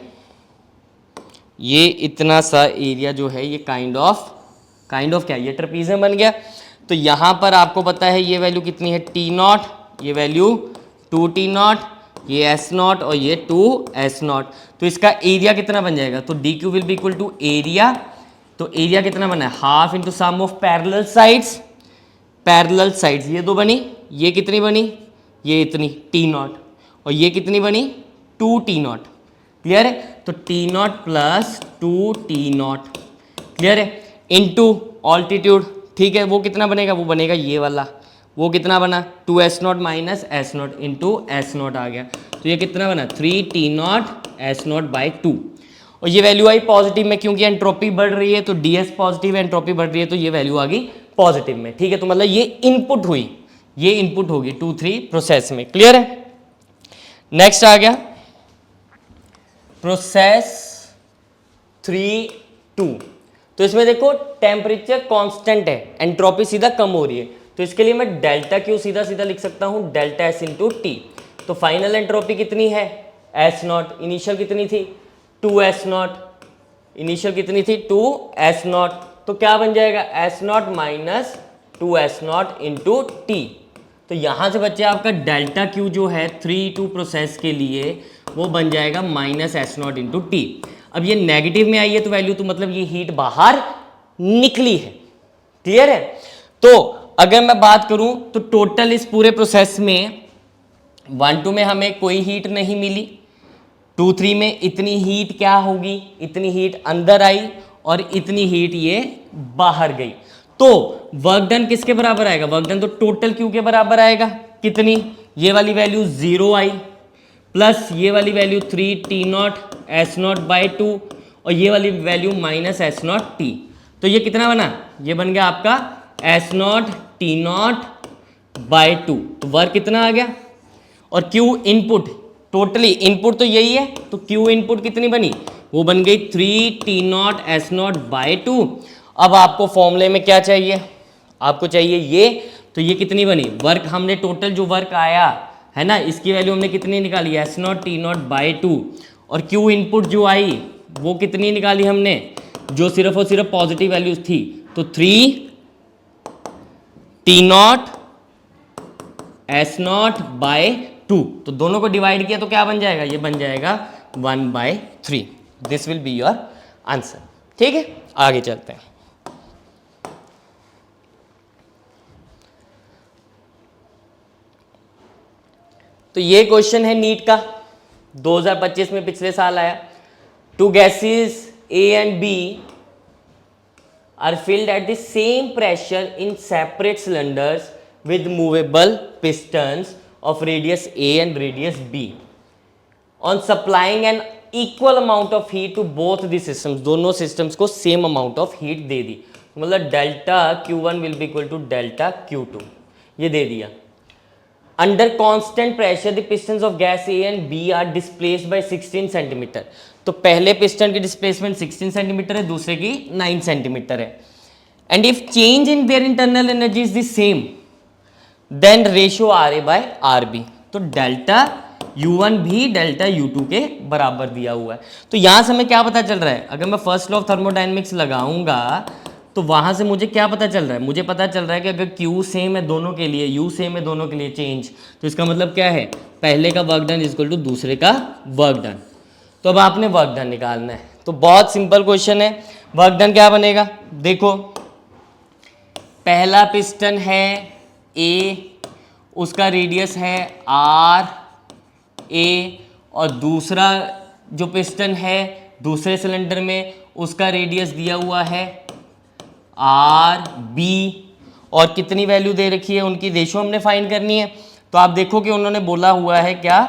ये इतना सा एरिया जो है ये काइंड ऑफ क्या, ये ट्रेपीजियम बन गया। तो यहाँ पर आपको पता है ये वैल्यू कितनी है, T0, ये वैल्यू 2T0, ये S0 और ये 2S0। तो इसका एरिया कितना बन जाएगा, तो DQ will be equal to area. तो एरिया कितना बना है, half into sum of parallel sides ये दो बनी, ये कितनी बनी, ये इतनी T0, और ये कितनी बनी 2T0। क्लियर है, तो T0 प्लस 2T0, क्लियर है, इनटू ऑल्टीट्यूड। ठीक है, वो कितना बनेगा, वो बनेगा ये वाला, वो कितना बना 2S0 minus S0 into S0 आ गया। तो ये कितना बना 3T0 S0 बाई 2, और ये वैल्यू आई पॉजिटिव में, क्योंकि एंट्रोपी बढ़ रही है तो ds पॉजिटिव है, एंट्रोपी बढ़ रही है तो ये वैल्यू आ गई पॉजिटिव में। ठीक है, तो मतलब ये इनपुट होगी 2-3 प्रोसेस में। क्लियर है, नेक्स्ट आ गया प्रोसेस 3-2। तो इसमें देखो टेम्परेचर कांस्टेंट है, एंट्रोपी सीधा कम हो रही है, तो इसके लिए मैं डेल्टा क्यू सीधा लिख सकता हूं डेल्टा S इंटू टी। तो फाइनल एंट्रोपी कितनी है S0, इनिशियल कितनी थी 2S0, इनिशियल कितनी थी 2S0, तो क्या बन जाएगा S0 minus 2S0 into T. तो यहां से बच्चे आपका डेल्टा क्यू जो है 3-2 प्रोसेस के लिए वो बन जाएगा माइनस S0 इंटू टी। अब ये नेगेटिव में आई है तो वैल्यू, तो मतलब ये हीट बाहर निकली है। क्लियर है, तो अगर मैं बात करूं तो टोटल इस पूरे प्रोसेस में 1-2 में हमें कोई हीट नहीं मिली, 2-3 में इतनी हीट क्या होगी, इतनी हीट अंदर आई और इतनी हीट ये बाहर गई। तो वर्क डन किसके बराबर आएगा, वर्क डन तो टोटल क्यू के बराबर आएगा। कितनी, ये वाली वैल्यू 0 आई प्लस ये वाली वैल्यू 3T0 S0 बाई 2 और ये वाली वैल्यू माइनस S0 T। तो ये कितना बना, ये बन गया आपका S0 T0 बाई 2। तो वर्क कितना आ गया, और Q इनपुट, टोटली इनपुट तो यही है, तो Q इनपुट कितनी बनी, वो बन गई 3T0 S0 बाई 2। अब आपको फॉर्मूले में क्या चाहिए, आपको चाहिए ये, तो ये कितनी बनी, वर्क हमने टोटल जो वर्क आया है ना, इसकी वैल्यू हमने कितनी निकाली S0 T0 बाई 2, और Q इनपुट जो आई वो कितनी निकाली हमने, जो सिर्फ और सिर्फ पॉजिटिव वैल्यूज थी, तो 3T0 S0 बाई 2। तो दोनों को डिवाइड किया तो क्या बन जाएगा, ये बन जाएगा 1/3। This will be your answer. ठीक है, आगे चलते हैं। तो ये क्वेश्चन है नीट का, 2025 में पिछले साल आया। 2 gases A and B are filled at the same pressure in separate cylinders with movable pistons of radius A and radius B. On supplying an equal amount of heat to both the systems, दोनों systems को same amount of heat दे दी, मतलब delta Q1 will be equal to delta Q2, ये दे दिया। Under constant pressure, the pistons of gas A and B are displaced by 16 centimetre. तो पहले piston की displacement 16 centimetre है, दूसरे की 9 सेंटीमीटर है। And if change in their internal energy is the same, then ratio RA by RB। तो डेल्टा U1 भी डेल्टा U2 के बराबर दिया हुआ है। तो यहां से हमें क्या पता चल रहा है, अगर मैं फर्स्ट लॉ ऑफ थर्मोडायनेमिक्स लगाऊंगा तो वहां से मुझे क्या पता चल रहा है, मुझे पता चल रहा है कि अगर Q सेम है दोनों के लिए, U सेम है दोनों के लिए चेंज, तो इसका मतलब क्या है, पहले का work done is equal to दूसरे का वर्क डन। तो अब आपने वर्क डन निकालना है, तो बहुत सिंपल क्वेश्चन है। वर्क डन क्या बनेगा, देखो पहला पिस्टन है A, उसका रेडियस है RA, और दूसरा जो पिस्टन है दूसरे सिलेंडर में उसका रेडियस दिया हुआ है RB, और कितनी वैल्यू दे रखी है, उनकी रेशो हमने फाइंड करनी है। तो आप देखो कि उन्होंने बोला हुआ है क्या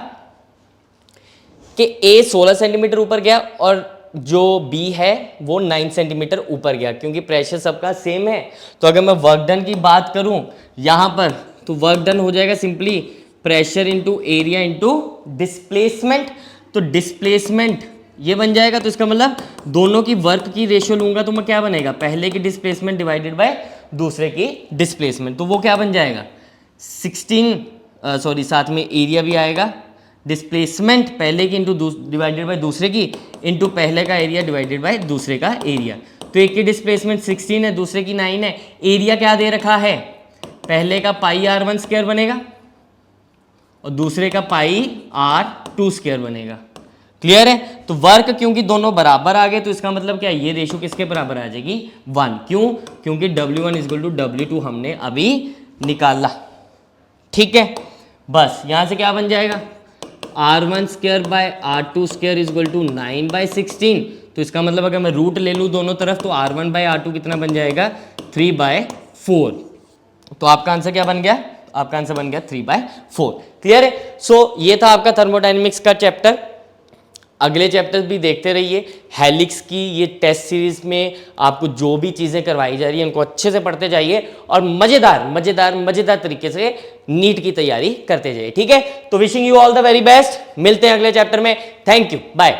कि A 16 सेंटीमीटर ऊपर गया और जो B है वो 9 सेंटीमीटर ऊपर गया, क्योंकि प्रेशर सबका सेम है। तो अगर मैं वर्क डन की बात करूं यहां पर, तो वर्क डन हो जाएगा simply pressure into area into displacement. तो डिस्प्लेसमेंट ये बन जाएगा, तो इसका मतलब दोनों की वर्क की रेशियो लूंगा तो मैं क्या बनेगा, पहले की डिस्प्लेसमेंट डिवाइडेड बाय दूसरे की डिस्प्लेसमेंट। तो वो क्या बन जाएगा 16, सॉरी साथ में एरिया भी आएगा, डिस्प्लेसमेंट पहले की इंटू डिवाइडेड बाय दूसरे की इंटू पहले का एरिया डिवाइडेड बाय दूसरे का एरिया। तो एक की डिस्प्लेसमेंट 16 है, दूसरे की 9 है, एरिया क्या दे रखा है, पहले का पाई R1 स्क्वायर बनेगा और दूसरे का पाई R2 स्क्वायर बनेगा। क्लियर है। तो वर्क क्योंकि दोनों बराबर आ गए, तो इसका मतलब क्या है, ये रेशो किसके बराबर आ जाएगी 1। क्यों, क्योंकि W1 is equal to W2 हमने अभी निकाला। ठीक है, बस यहां से क्या बन जाएगा, R1 square by R2 square is equal to 9/16। तो इसका मतलब अगर मैं रूट ले लूँ दोनों तरफ, तो R1 बाय R2 कितना बन जाएगा 3/4। तो आपका आंसर क्या बन गया, आपका आंसर बन गया 3/4। क्लियर है। सो ये था आपका थर्मोडायनेमिक्स का चैप्टर। अगले चैप्टर्स भी देखते रहिए। हेलिक्स की ये टेस्ट सीरीज में आपको जो भी चीज़ें करवाई जा रही हैं उनको अच्छे से पढ़ते जाइए और मज़ेदार मज़ेदार मज़ेदार तरीके से नीट की तैयारी करते जाइए। ठीक है, तो wishing you all the very best. मिलते हैं अगले चैप्टर में। Thank you, bye.